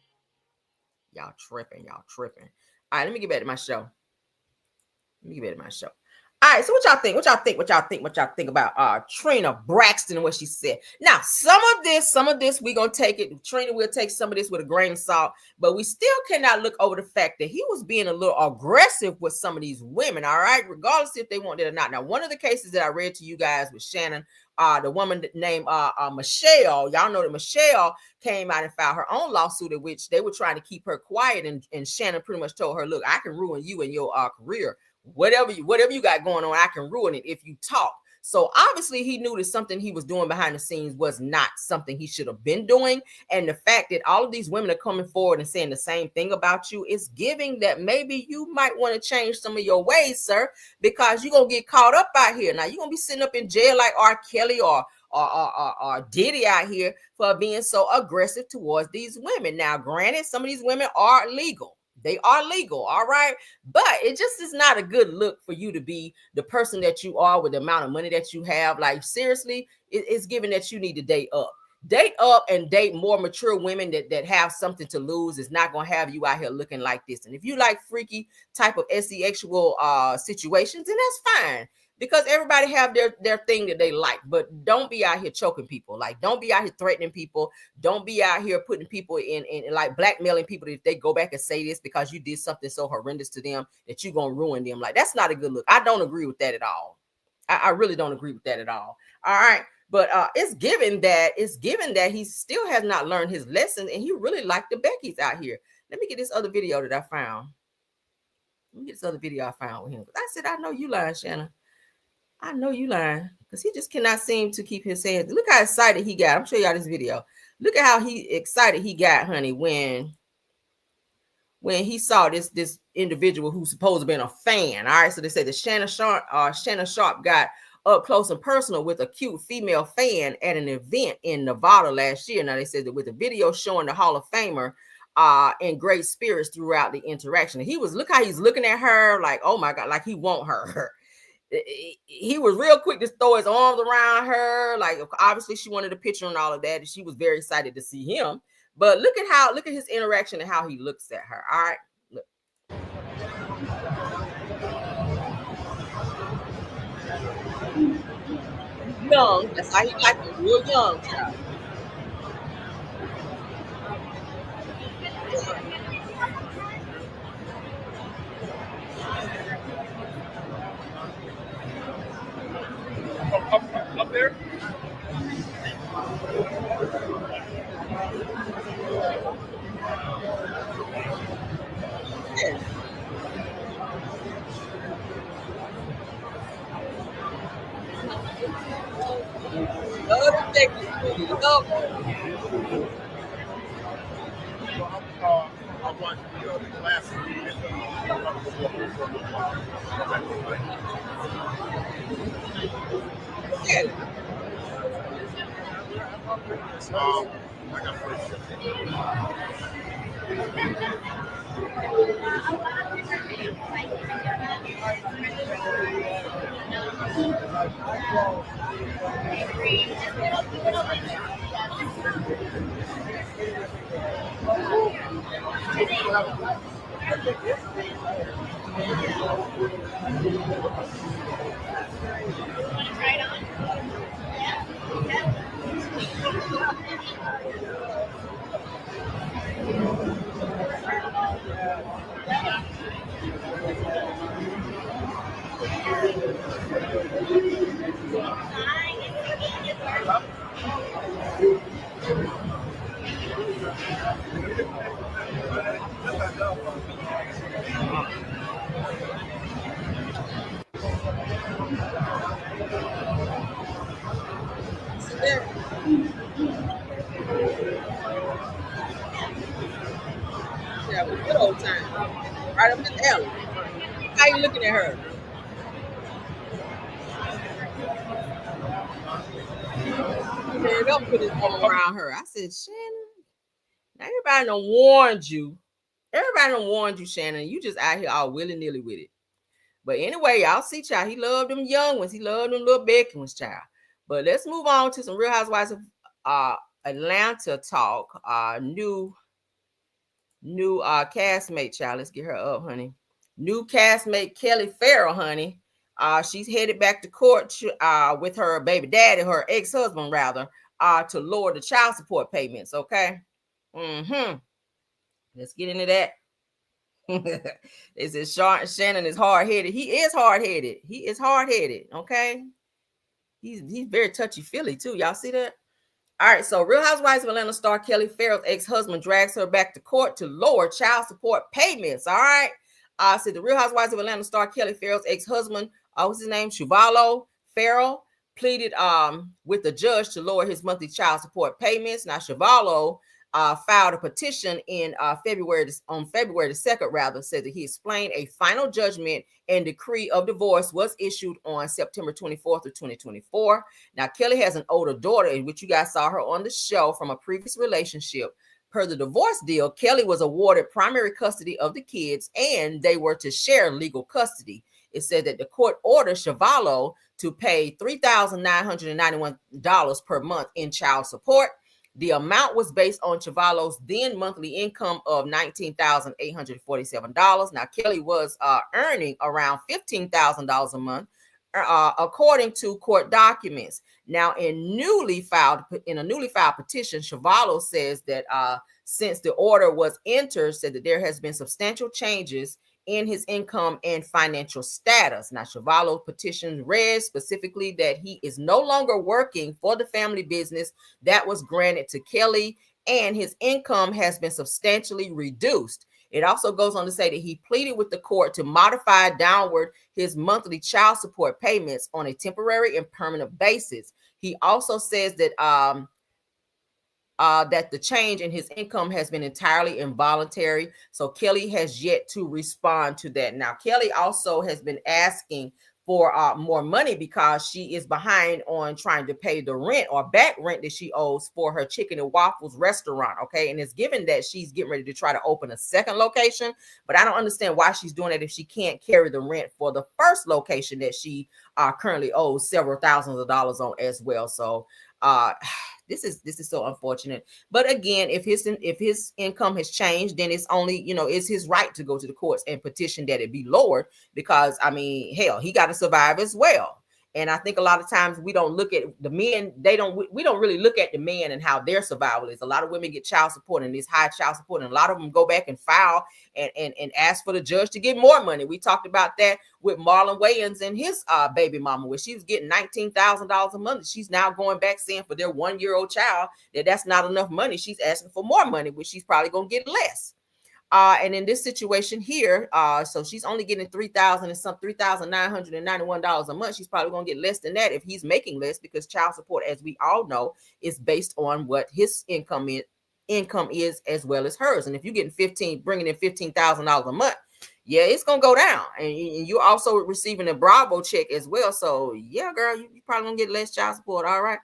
All right, let me get back to my show. All right, so what y'all think about Trina Braxton and what she said? Now, some of this we're gonna take it. Trina will take some of this with a grain of salt, but we still cannot look over the fact that he was being a little aggressive with some of these women, all right, regardless if they want it or not. Now, one of the cases that I read to you guys with Shannon, the woman named Michelle, y'all know that Michelle came out and filed her own lawsuit in which they were trying to keep her quiet, and Shannon pretty much told her, look, I can ruin you and your career. Whatever you got going on, I can ruin it if you talk. So obviously he knew that something he was doing behind the scenes was not something he should have been doing. And the fact that all of these women are coming forward and saying the same thing about you is giving that maybe you might want to change some of your ways, sir, because you're going to get caught up out here. Now you're going to be sitting up in jail like R. Kelly or Diddy out here for being so aggressive towards these women. Now, granted, some of these women are legal. They are legal, all right? But it just is not a good look for you to be the person that you are with the amount of money that you have. Like, seriously, it's given that you need to date up. Date up and date more mature women that have something to lose. Is not going to have you out here looking like this. And if you like freaky type of sexual situations, then that's fine. Because everybody have their thing that they like, but don't be out here choking people. Like, don't be out here threatening people. Don't be out here putting people in like blackmailing people if they go back and say this because you did something so horrendous to them that you're going to ruin them. Like, that's not a good look. I don't agree with that at all. I really don't agree with that at all. All right. But it's given that he still has not learned his lesson, and he really liked the Beckys out here. Let me get this other video that I found. Let me get this other video I found with him. I said, I know you lying, Shannon. I know you lying, because he just cannot seem to keep his hands. Look how excited he got. I'm showing y'all this video. Look at how excited he got, honey, when he saw this individual who's supposed to be a fan. All right, so they say that Shannon Sharpe got up close and personal with a cute female fan at an event in Nevada last year. Now they said that with a video showing the Hall of Famer in great spirits throughout the interaction. Look how he's looking at her like, oh my God, like he want her. He was real quick to throw his arms around her. Like, obviously she wanted a picture and all of that, and she was very excited to see him. But look at his interaction and how he looks at her. All right, look. Young, that's how he liked it, real young child. Up there? Yeah. I'm watching the classic. I got Yeah, it was a good old time. Right up in the alley. How you looking at her? He up put his arm around her. I said, Shannon, now everybody done warned you. Everybody done warned you, Shannon. You just out here all willy-nilly with it. But anyway, y'all see, child, he loved them young ones. He loved them little Becky ones, child. But let's move on to some Real Housewives of Atlanta talk. New castmate, child. Let's get her up, honey. New castmate Kelly Ferrell, honey. She's headed back to court with her baby daddy, her ex-husband rather, to lower the child support payments. Okay. Let's get into that. They said Shannon is hard-headed. He is hard-headed. He is hard-headed. Okay. He's very touchy-feely too. Y'all see that? All right, so Real Housewives of Atlanta star Kelly Ferrell's ex-husband drags her back to court to lower child support payments. All right. So the Real Housewives of Atlanta star Kelly Ferrell's ex-husband, what's his name? Shuvalo Ferrell, pleaded with the judge to lower his monthly child support payments. Now, Shuvalo filed a petition on February the 2nd, rather, said that he explained a final judgment and decree of divorce was issued on September 24th of 2024. Now, Kelly has an older daughter, in which you guys saw her on the show from a previous relationship. Per the divorce deal, Kelly was awarded primary custody of the kids, and they were to share legal custody. It said that the court ordered Shuvalo to pay $3,991 per month in child support. The amount was based on Chavallo's then monthly income of $19,847. Now, Kelly was earning around $15,000 a month, according to court documents. Now, in a newly filed petition, Chavallo says that since the order was entered, said that there has been substantial changes in his income and financial status. Now, Chavallo's petition read specifically that he is no longer working for the family business that was granted to Kelly, and his income has been substantially reduced. It also goes on to say that he pleaded with the court to modify downward his monthly child support payments on a temporary and permanent basis. He also says that that the change in his income has been entirely involuntary. So Kelly has yet to respond to that. Now, Kelly also has been asking for more money because she is behind on trying to pay the rent or back rent that she owes for her chicken and waffles restaurant. Okay. And it's given that she's getting ready to try to open a second location, but I don't understand why she's doing it if she can't carry the rent for the first location that she currently owes several thousands of dollars on as well. So this is so unfortunate. But again, if his income has changed, then it's only, it's his right to go to the courts and petition that it be lowered, because I mean, hell, he got to survive as well. And I think a lot of times we don't look at the men. We don't really look at the men and how their survival is. A lot of women get child support and this high child support, and a lot of them go back and file and ask for the judge to get more money. We talked about that with Marlon Wayans and his baby mama, where she was getting $19,000 a month. She's now going back saying for their 1-year-old child that's not enough money. She's asking for more money, which she's probably gonna get less. And in this situation here, so she's only getting $3,991 a month. She's probably gonna get less than that if he's making less, because child support, as we all know, is based on what his income is as well as hers. And if you're getting bringing in $15,000 a month, yeah, it's gonna go down. And you're also receiving a Bravo check as well. So yeah, girl, you probably gonna get less child support. All right.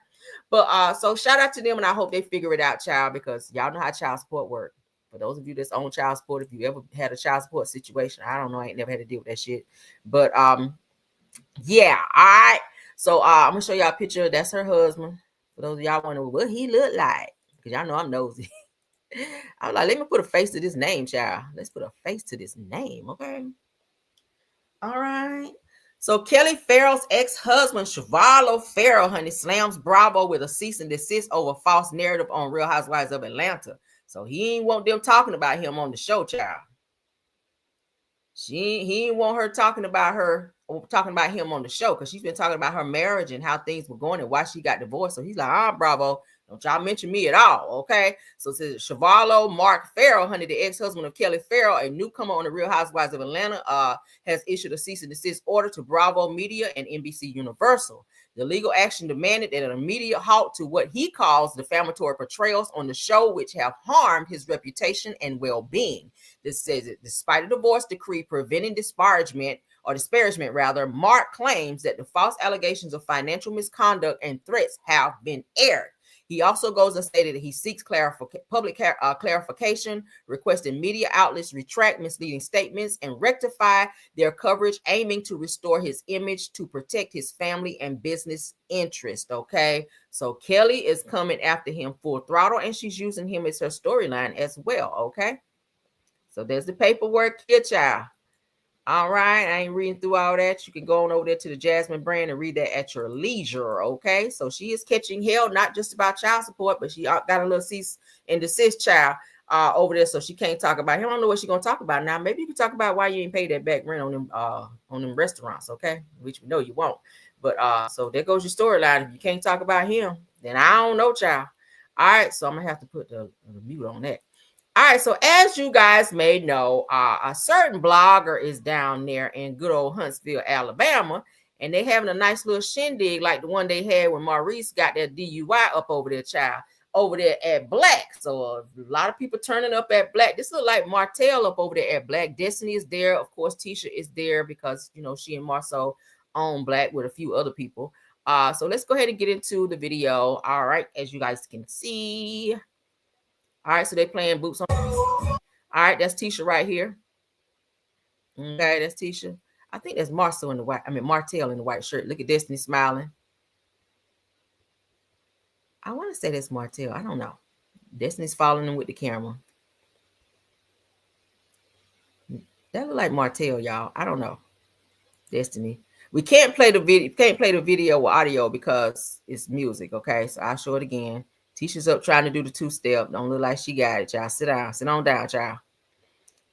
But so shout out to them, and I hope they figure it out, child, because y'all know how child support works. For those of you that's on child support, if you ever had a child support situation, I don't know, I ain't never had to deal with that shit. But yeah, all right. So I'm gonna show y'all a picture. That's her husband. For those of y'all wondering what he look like, because y'all know I'm nosy. I was like, let me put a face to this name, child. Let's put a face to this name, okay? All right. So Kelly Ferrell's ex-husband, Chavallo Ferrell, honey, slams Bravo with a cease and desist over false narrative on Real Housewives of Atlanta. So he ain't want them talking about him on the show, child. He ain't want her talking about him on the show, because she's been talking about her marriage and how things were going and why she got divorced. So he's like, Bravo, don't y'all mention me at all, okay? So it says Chavallo Mark Ferrell, honey, the ex-husband of Kelly Ferrell, a newcomer on the Real Housewives of Atlanta, has issued a cease and desist order to Bravo Media and NBC Universal. The legal action demanded an immediate halt to what he calls defamatory portrayals on the show, which have harmed his reputation and well-being. This says that despite a divorce decree preventing disparagement, Mark claims that the false allegations of financial misconduct and threats have been aired. He also goes and stated that he seeks public clarification, requesting media outlets retract misleading statements and rectify their coverage, aiming to restore his image to protect his family and business interest. Okay, so Kelly is coming after him full throttle, and she's using him as her storyline as well. Okay, so there's the paperwork here, child. All right, I ain't reading through all that. You can go on over there to the Jasmine brand and read that at your leisure, okay? So she is catching hell, not just about child support, but she got a little cease and desist, child, over there, so she can't talk about him. I don't know what she's gonna talk about now. Maybe you can talk about why you ain't paid that back rent on them restaurants, okay? Which we know you won't. But so there goes your storyline. If you can't talk about him, then I don't know, child. All right, so I'm gonna have to put the mute on that. All right, so as you guys may know, a certain blogger is down there in good old Huntsville, Alabama, and they having a nice little shindig like the one they had when Maurice got that DUI up over there, child, over there at Black. So a lot of people turning up at Black. This look like Martell up over there at Black. Destiny is there. Of course, Tisha is there because, she and Marceau own Black with a few other people. So let's go ahead and get into the video. All right, as you guys can see. All right, so they playing Boots on. All right, that's Tisha right here. Okay, that's Tisha. I think that's Martell in the white shirt. Look at Destiny smiling. I want to say that's Martell. I don't know. Destiny's following him with the camera. That look like Martell, y'all. I don't know. Destiny. We can't play the video. Can't play the video with audio because it's music. Okay, so I'll show it again. Tisha's up trying to do the 2-step. Don't look like she got it, y'all. Sit down. Sit on down, child.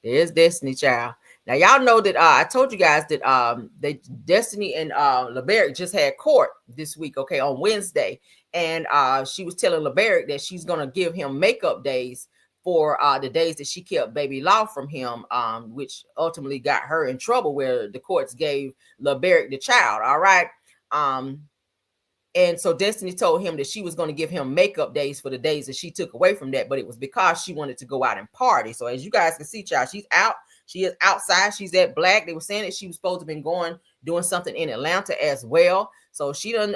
There's Destiny, child. Now y'all know that I told you guys that Destiny and LeBerick just had court this week. Okay, on Wednesday, and she was telling LeBerick that she's gonna give him makeup days for the days that she kept baby Law from him, which ultimately got her in trouble where the courts gave LeBerick the child. All right. And so Destiny told him that she was going to give him makeup days for the days that she took away from that, but it was because she wanted to go out and party. So as you guys can see, child, she's out. She is outside. She's at Black. They were saying that she was supposed to have been doing something in Atlanta as well. So she done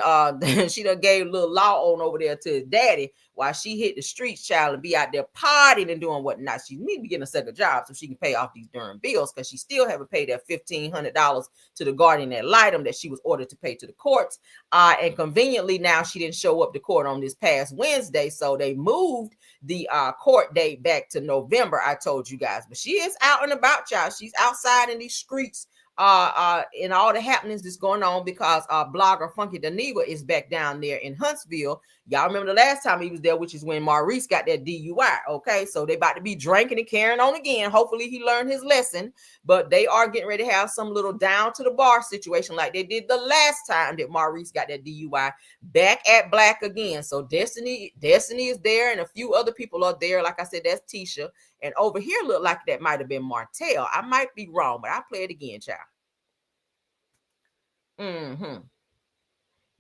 gave little Law on over there to his daddy while she hit the streets, child, and be out there partying and doing whatnot. She need to be getting a second job so she can pay off these darn bills, because she still haven't paid that $1,500 to the guardian ad litem that she was ordered to pay to the courts. And conveniently now she didn't show up to court on this past Wednesday, so they moved the court date back to November. I told you guys, but she is out and about, y'all. She's outside in these streets in all the happenings that's going on, because blogger Funky Dineva is back down there in Huntsville. Y'all remember the last time he was there, which is when Maurice got that DUI. Okay, so they about to be drinking and carrying on again. Hopefully he learned his lesson, but they are getting ready to have some little down to the bar situation like they did the last time that Maurice got that DUI, back at Black again. So Destiny is there, and a few other people are there. Like I said, that's Tisha. And over here look like that might have been Martell. I might be wrong, but I'll play it again, child.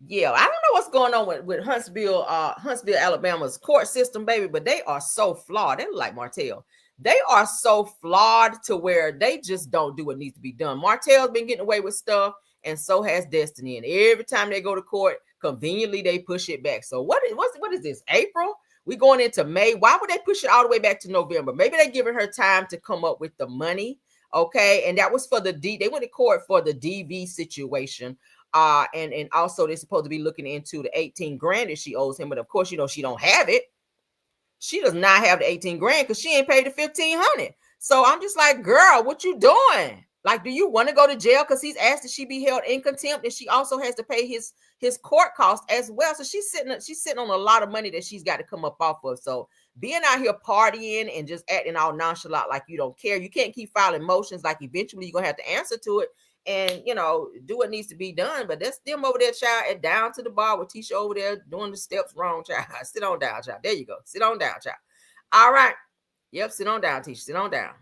Yeah, I don't know what's going on with Huntsville, Alabama's court system, baby, but they are so flawed. They look like Martell. They are so flawed to where they just don't do what needs to be done. Martell's been getting away with stuff, and so has Destiny. And every time they go to court, conveniently they push it back. So what is this? April? We going into May. Why would they push it all the way back to November? Maybe they're giving her time to come up with the money. Okay, and that was for they went to court for the DV situation. And also they're supposed to be looking into the 18 grand that she owes him, but of course, you know, she don't have it. She does not have the 18 grand because she ain't paid the 1,500. So I'm just like, girl, what you doing? Like, do you want to go to jail? Because he's asked that she be held in contempt, and she also has to pay his court costs as well. So she's sitting on a lot of money that she's got to come up off of. So being out here partying and just acting all nonchalant like you don't care, you can't keep filing motions. Like, eventually you're gonna have to answer to it and, you know, do what needs to be done. But that's them over there, child, at down to the bar with Tisha over there doing the steps wrong, child. Sit on down, child. There you go. Sit on down, child. All right. Yep, sit on down, Tisha. Sit on down.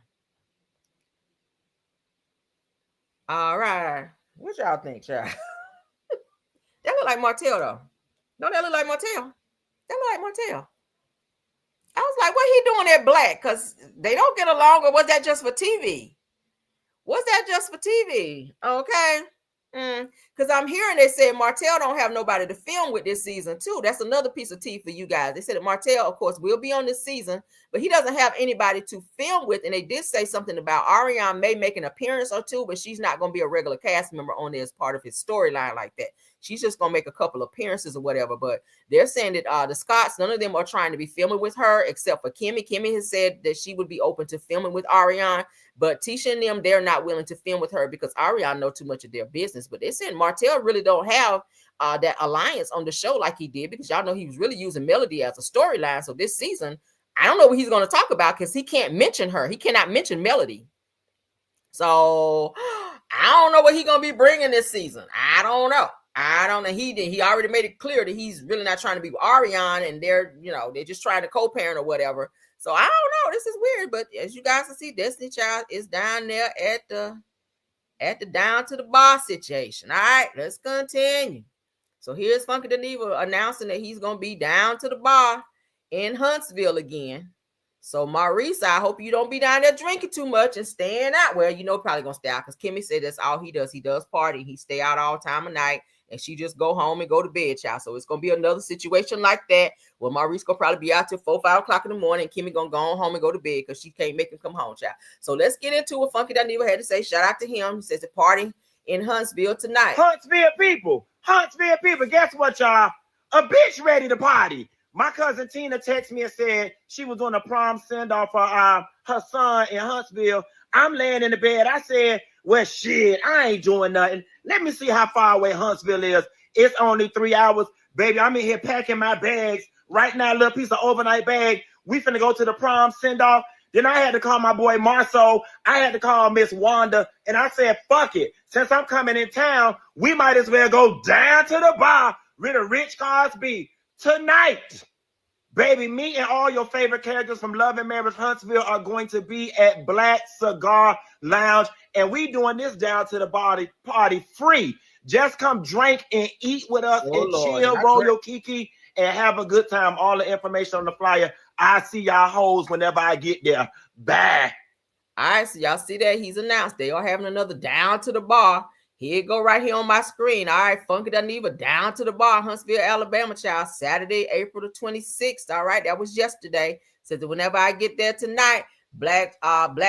All right. What y'all think, child? That look like Martell, though. Don't that look like Martell? That look like Martell. I was like, what he doing at Black? Because they don't get along, or was that just for TV? Was that just for TV? Okay. Because I'm hearing they said Martell don't have nobody to film with this season, too. That's another piece of tea for you guys. They said that Martell, of course, will be on this season, but he doesn't have anybody to film with. And they did say something about Ariane may make an appearance or two, but she's not going to be a regular cast member on there as part of his storyline like that. She's just going to make a couple appearances or whatever. But they're saying that the Scotts, none of them are trying to be filming with her except for Kimmy. Kimmy has said that she would be open to filming with Ariane, but Tisha and them, they're not willing to film with her because Ariane know too much of their business. But they're saying Martell really don't have that alliance on the show like he did, because y'all know he was really using Melody as a storyline. So this season, I don't know what he's going to talk about because he can't mention her. He cannot mention Melody. So I don't know what he's going to be bringing this season. I don't know. He already made it clear that he's really not trying to be with Ariane, and they're just trying to co-parent or whatever. So I don't know. This is weird, but as you guys can see, Destiny Child is down there at the down to the bar situation. All right, let's continue. So here's Funky Dineva announcing that he's gonna be down to the bar in Huntsville again. So Maurice, I hope you don't be down there drinking too much and staying out. Well, probably gonna stay out because Kimmy said that's all he does. He does party. He stay out all time of night, and she just go home and go to bed, child. So it's gonna be another situation like that where Maurice gonna probably be out till 4, 5 o'clock in the morning. And Kimmy gonna go on home and go to bed because she can't make him come home, child. So let's get into what Funky Dineva had to say. Shout out to him. He says the party in Huntsville tonight. Huntsville people, guess what, y'all? A bitch ready to party. My cousin Tina texted me and said she was doing a prom send-off for her son in Huntsville. I'm laying in the bed. I said, well, shit, I ain't doing nothing. Let me see how far away Huntsville is. It's only 3 hours. Baby, I'm in here packing my bags. Right now, a little piece of overnight bag. We finna go to the prom send-off. Then I had to call my boy Marceau. I had to call Miss Wanda. And I said, fuck it. Since I'm coming in town, we might as well go down to the bar where the rich cars be. Tonight, baby, me and all your favorite characters from Love and Marriage Huntsville are going to be at Black Cigar Lounge. And we doing this down to the party free. Just come drink and eat with us and chill, roll your kiki, and have a good time. All the information on the flyer. I see y'all hoes whenever I get there. Bye. All right, so y'all see that he's announced they are having another down to the bar. Here it go right here on my screen. All right, Funky Dineva down to the bar, Huntsville, Alabama, child. Saturday, April the 26th. All right, that was yesterday. So that whenever I get there tonight, Black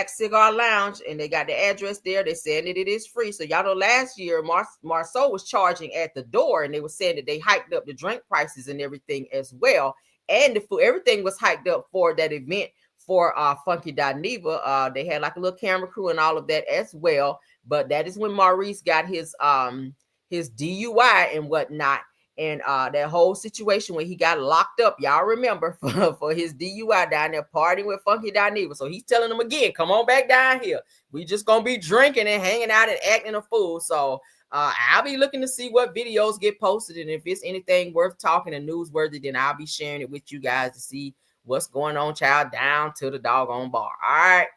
Cigar Lounge, and they got the address there. They saying that it is free. So y'all know last year Marceau was charging at the door, and they were saying that they hiked up the drink prices and everything as well. And the food, everything was hiked up for that event for Funky Dineva. They had like a little camera crew and all of that as well. But that is when Maurice got his DUI and whatnot. And that whole situation when he got locked up, y'all remember, for his DUI down there partying with Funky Dineva. So he's telling them again, come on back down here. We just gonna be drinking and hanging out and acting a fool. So I'll be looking to see what videos get posted, and if it's anything worth talking and newsworthy, then I'll be sharing it with you guys to see what's going on, child, down to the doggone bar. All right,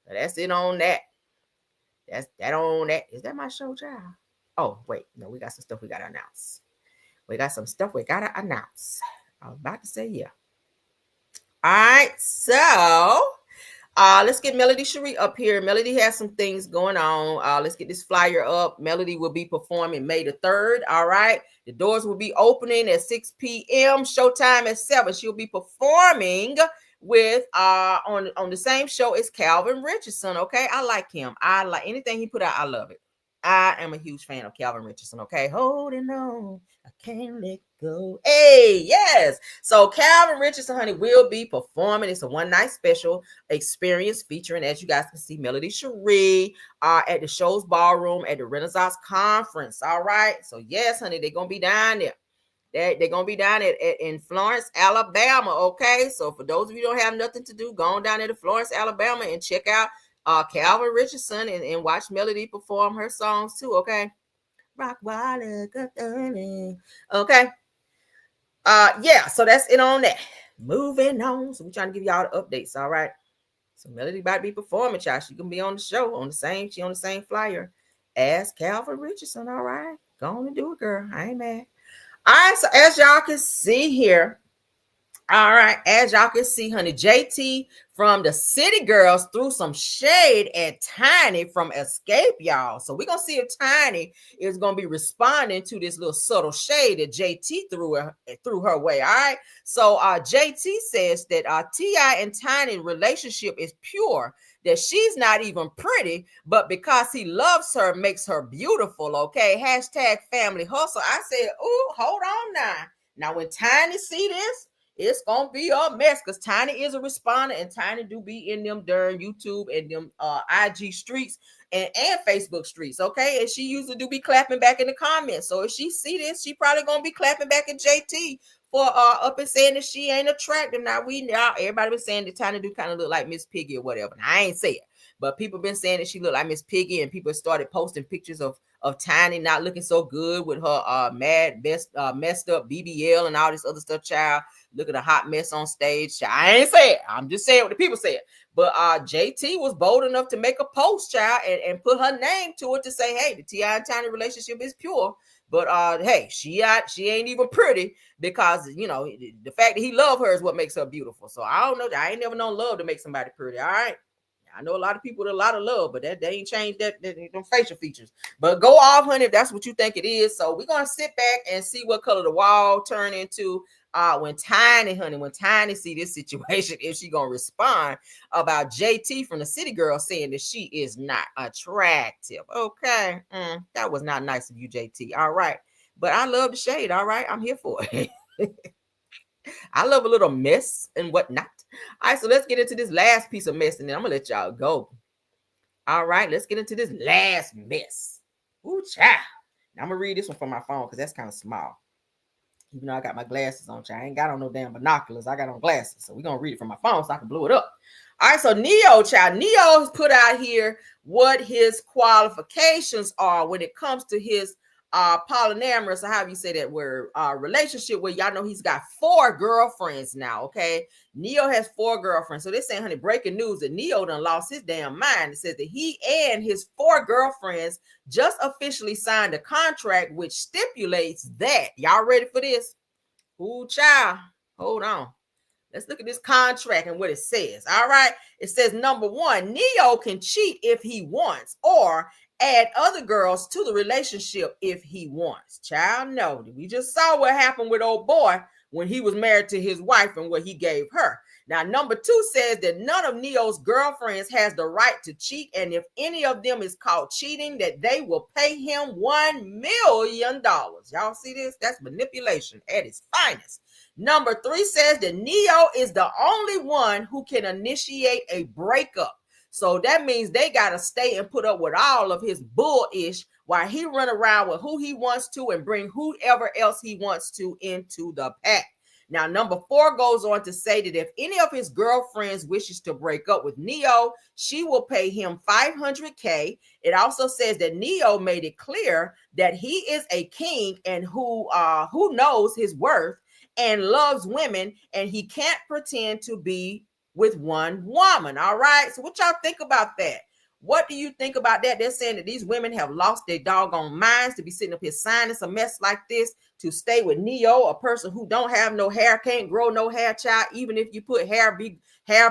so that's it on that. That's that on that. Is that my show, child? Oh, wait, no, we got some stuff we gotta announce. We got some stuff we gotta announce. I was about to say yeah. All right, so let's get Melody Sheree up here. Melody has some things going on. Let's get this flyer up. Melody will be performing May the 3rd. All right. The doors will be opening at 6 p.m. Showtime at 7. She'll be performing with on the same show as Calvin Richardson. Okay. I like him. I like anything he put out. I love it. I am a huge fan of Calvin Richardson. Okay. Holding on. I can't let go. Hey, yes. So Calvin Richardson, honey, will be performing. It's a one-night special experience featuring, as you guys can see, Melody Sheree at the show's ballroom at the Renaissance Conference. All right. So yes, honey, they're gonna be down there. They're gonna be down in Florence, Alabama. Okay. So for those of you who don't have nothing to do, go on down there to Florence, Alabama, and check out Calvin Richardson and watch Melody perform her songs too. Okay. Rock water, okay. Yeah, so that's it on that. Moving on. So we're trying to give y'all the updates. All right. So Melody about to be performing, y'all. She gonna be on the show on the same. She on the same flyer as Calvin Richardson. All right. Go on and do it, girl. I ain't mad. All right. So as y'all can see here. All right, as y'all can see, honey, JT from the City Girls threw some shade at Tiny from Escape, y'all. So we're going to see if Tiny is going to be responding to this little subtle shade that JT threw her way, all right? So JT says that T.I. and Tiny relationship is pure, that she's not even pretty, but because he loves her, makes her beautiful, okay? Hashtag family hustle. I said, oh, hold on now. Now, when Tiny see this, it's gonna be a mess because Tiny is a responder and Tiny do be in them during YouTube and them IG streets and Facebook streets, okay? And she usually do be clapping back in the comments. So if she see this, she probably gonna be clapping back at JT for up and saying that she ain't attractive. Now everybody been saying that Tiny do kind of look like Miss Piggy or whatever. Now, I ain't say it, but people been saying that she look like Miss Piggy, and people started posting pictures of Tiny not looking so good with her messed up BBL and all this other stuff, child. Look at a hot mess on stage. I ain't say it. I'm just saying what the people said. But JT was bold enough to make a post, child, and put her name to it to say, hey, the T.I. and Tiny relationship is pure. But hey, she ain't even pretty because, you know, the fact that he love her is what makes her beautiful. So I don't know. I ain't never known love to make somebody pretty. All right. I know a lot of people with a lot of love, but that they ain't changed them facial features. But go off, honey, if that's what you think it is. So we're gonna sit back and see what color the wall turn into when Tiny see this situation, if she gonna respond about JT from the City Girl saying that she is not attractive. Okay, that was not nice of you, JT. All right, but I love the shade. All right, I'm here for it. I love a little mess and whatnot. All right, so let's get into this last piece of mess, and then I'm gonna let y'all go. All right, let's get into this last mess. Ooh, child. Now I'm gonna read this one from my phone because that's kind of small. Even though I got my glasses on, child. I ain't got on no damn binoculars. I got on glasses. So we're gonna read it from my phone so I can blow it up. All right, so Neyo, child. Neyo has put out here what his qualifications are when it comes to his polyamorous, or however you say that word, relationship, where y'all know he's got 4 girlfriends now. Okay, Neyo has 4 girlfriends. So they're saying, honey, breaking news that Neyo done lost his damn mind. It says that he and his 4 girlfriends just officially signed a contract which stipulates that, y'all ready for this? Ooh, child, hold on. Let's look at this contract and what it says. All right. It says, number 1, Neyo can cheat if he wants, or add other girls to the relationship if he wants. Child, no. We just saw what happened with old boy when he was married to his wife and what he gave her. Now, number 2 says that none of Neo's girlfriends has the right to cheat, and if any of them is caught cheating, that they will pay him $1 million. Y'all see this? That's manipulation at its finest. Number 3 says that Neyo is the only one who can initiate a breakup. So that means they got to stay and put up with all of his bullish while he run around with who he wants to and bring whoever else he wants to into the pack. Now, number 4 goes on to say that if any of his girlfriends wishes to break up with Neyo, she will pay him $500K. It also says that Neyo made it clear that he is a king and who knows his worth and loves women, and he can't pretend to be with one woman. All right. So what y'all think about that? What do you think about that? They're saying that these women have lost their doggone minds to be sitting up here signing a mess like this to stay with Neyo, a person who don't have no hair, can't grow no hair, child. Even if you put hair,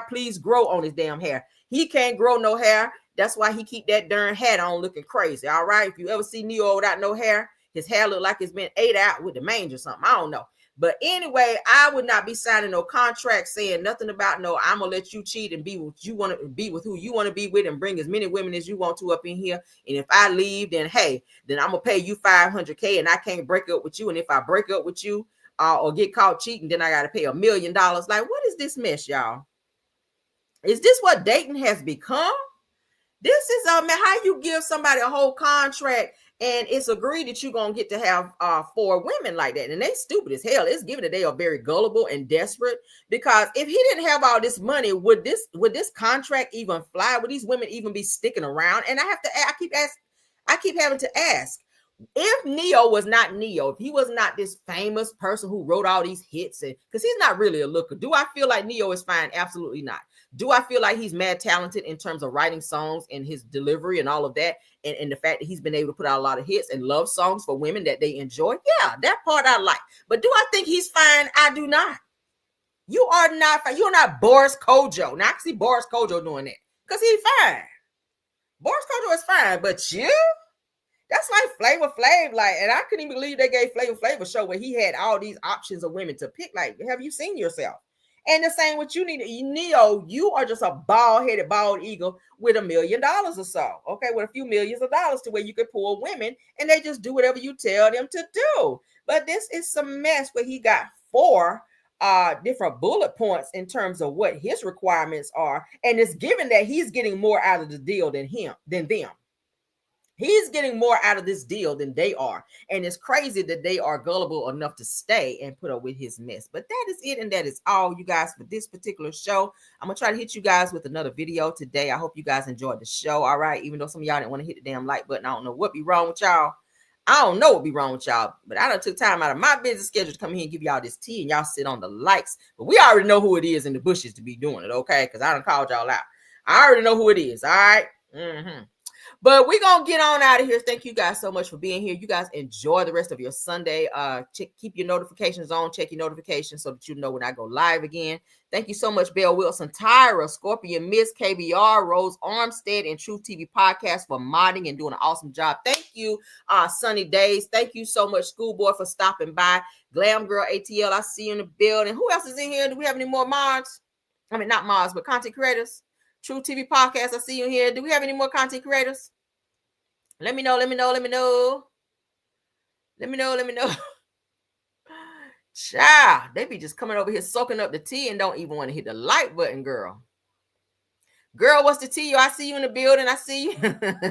please grow on his damn hair. He can't grow no hair. That's why he keep that darn hat on looking crazy. All right. If you ever see Neyo without no hair, his hair look like it's been ate out with the mange or something. I don't know. But anyway, I would not be signing no contract saying nothing about no, I'm going to let you cheat and be what you want to be with, who you want to be with, and bring as many women as you want to up in here. And if I leave, then hey, then I'm going to pay you $500K and I can't break up with you. And if I break up with you or get caught cheating, then I got to pay $1 million. Like, what is this mess, y'all? Is this what dating has become? This is how you give somebody a whole contract and it's agreed that you're going to get to have 4 women like that. And they stupid as hell. It's given that they are very gullible and desperate, because if he didn't have all this money, would this contract even fly? Would these women even be sticking around? And I keep having to ask, if Neyo was not Neyo, if he was not this famous person who wrote all these hits, because he's not really a looker, do I feel like Neyo is fine? Absolutely not. Do I feel like he's mad talented in terms of writing songs and his delivery and all of that? And the fact that he's been able to put out a lot of hits and love songs for women that they enjoy. Yeah, that part I like. But do I think he's fine? I do not. You are not fine. You're not Boris Kojo. Now I can see Boris Kojo doing that because he's fine. Boris Kojo is fine, but you? That's like Flavor Flav. Like, and I couldn't even believe they gave Flavor Flav a show where he had all these options of women to pick. Like, have you seen yourself? And the same with you, Neyo, you are just a bald-headed bald eagle with $1 million or so, okay, with a few millions of dollars to where you could pull women and they just do whatever you tell them to do. But this is some mess where he got 4 different bullet points in terms of what his requirements are, and it's given that he's getting more out of the deal than them. He's getting more out of this deal than they are. And it's crazy that they are gullible enough to stay and put up with his mess. But that is it. And that is all, you guys, for this particular show. I'm going to try to hit you guys with another video today. I hope you guys enjoyed the show. All right. Even though some of y'all didn't want to hit the damn like button. I don't know what be wrong with y'all. I don't know what be wrong with y'all. But I done took time out of my busy schedule to come here and give y'all this tea. And y'all sit on the likes. But we already know who it is in the bushes to be doing it. Okay. Because I done called y'all out. I already know who it is. All right. But we're going to get on out of here. Thank you guys so much for being here. You guys enjoy the rest of your Sunday. Keep your notifications on. Check your notifications so that you know when I go live again. Thank you so much, Belle Wilson, Tyra, Scorpion, Miss KBR, Rose Armstead, and Truth TV Podcast for modding and doing an awesome job. Thank you, Sunny Days. Thank you so much, Schoolboy, for stopping by. Glam Girl ATL, I see you in the building. Who else is in here? Do we have any more mods? I mean, not mods, but content creators. Truth TV Podcast, I see you here. Do we have any more content creators? Let me know. Child, they be just coming over here soaking up the tea and don't even want to hit the like button, girl. Girl, what's the tea? I see you in the building. I see you.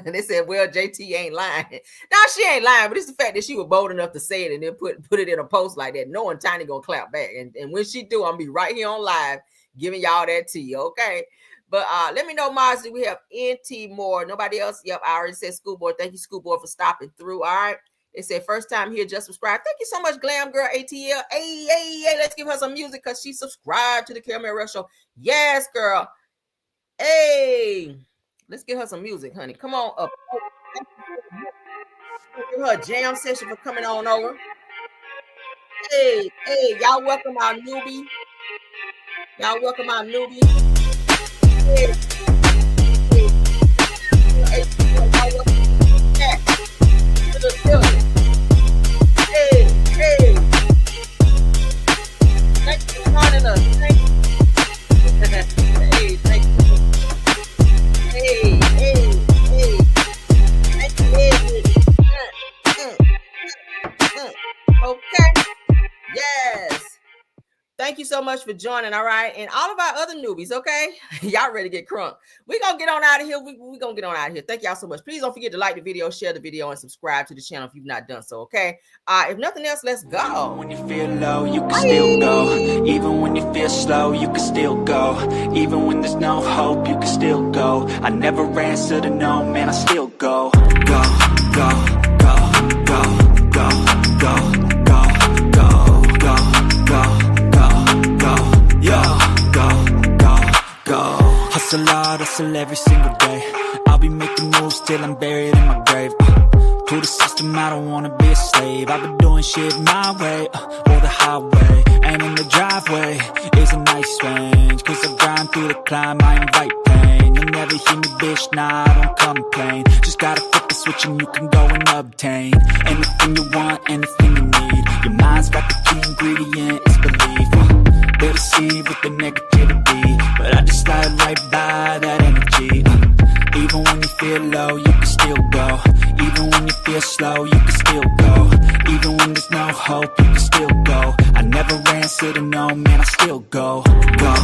They said, well, JT ain't lying. No, she ain't lying, but it's the fact that she was bold enough to say it and then put it in a post like that, knowing Tiny gonna clap back. And when she do, I'm gonna be right here on live giving y'all that tea, okay? But let me know, Mars, do we have NT more? Nobody else? Yep, I already said Schoolboy. Thank you, Schoolboy, for stopping through. All right. They said, first time here, just subscribe. Thank you so much, Glam Girl ATL. Hey, let's give her some music because she subscribed to the Caramel Rush Show. Yes, girl. Hey, let's give her some music, honey. Come on up. Give her a jam session for coming on over. Hey, y'all welcome our newbie. Y'all welcome our newbie. Hey. Hey. Thank you for joining us. Thank you. Thank you. Hey. Okay. Yes. Thank you so much for joining. All right. And all of our other newbies. Okay. Y'all ready to get crunk. We're going to get on out of here. We're going to get on out of here. Thank y'all so much. Please don't forget to like the video, share the video, and subscribe to the channel if you've not done so. Okay. If nothing else, let's go. When you feel low, you can still go. Even when you feel slow, you can still go. Even when there's no hope, you can still go. I never answer to no, man, I still go. Go. Hustle hard, hustle every single day. I'll be making moves till I'm buried in my grave. To the system, I don't wanna be a slave. I've been doing shit my way, or the highway. And in the driveway is a nice range. Cause I grind through the climb, I invite pain. You'll never hear me, bitch, nah, I don't complain. Just gotta flip the switch and you can go and obtain anything you want, anything you need. Your mind's got the key ingredient, it's belief. They deceive with the negativity, but I just slide right by that energy. Even when you feel low, you can still go. Even when you feel slow, you can still go. Even when there's no hope, you can still go. I never answer to no, man, I still go. Go.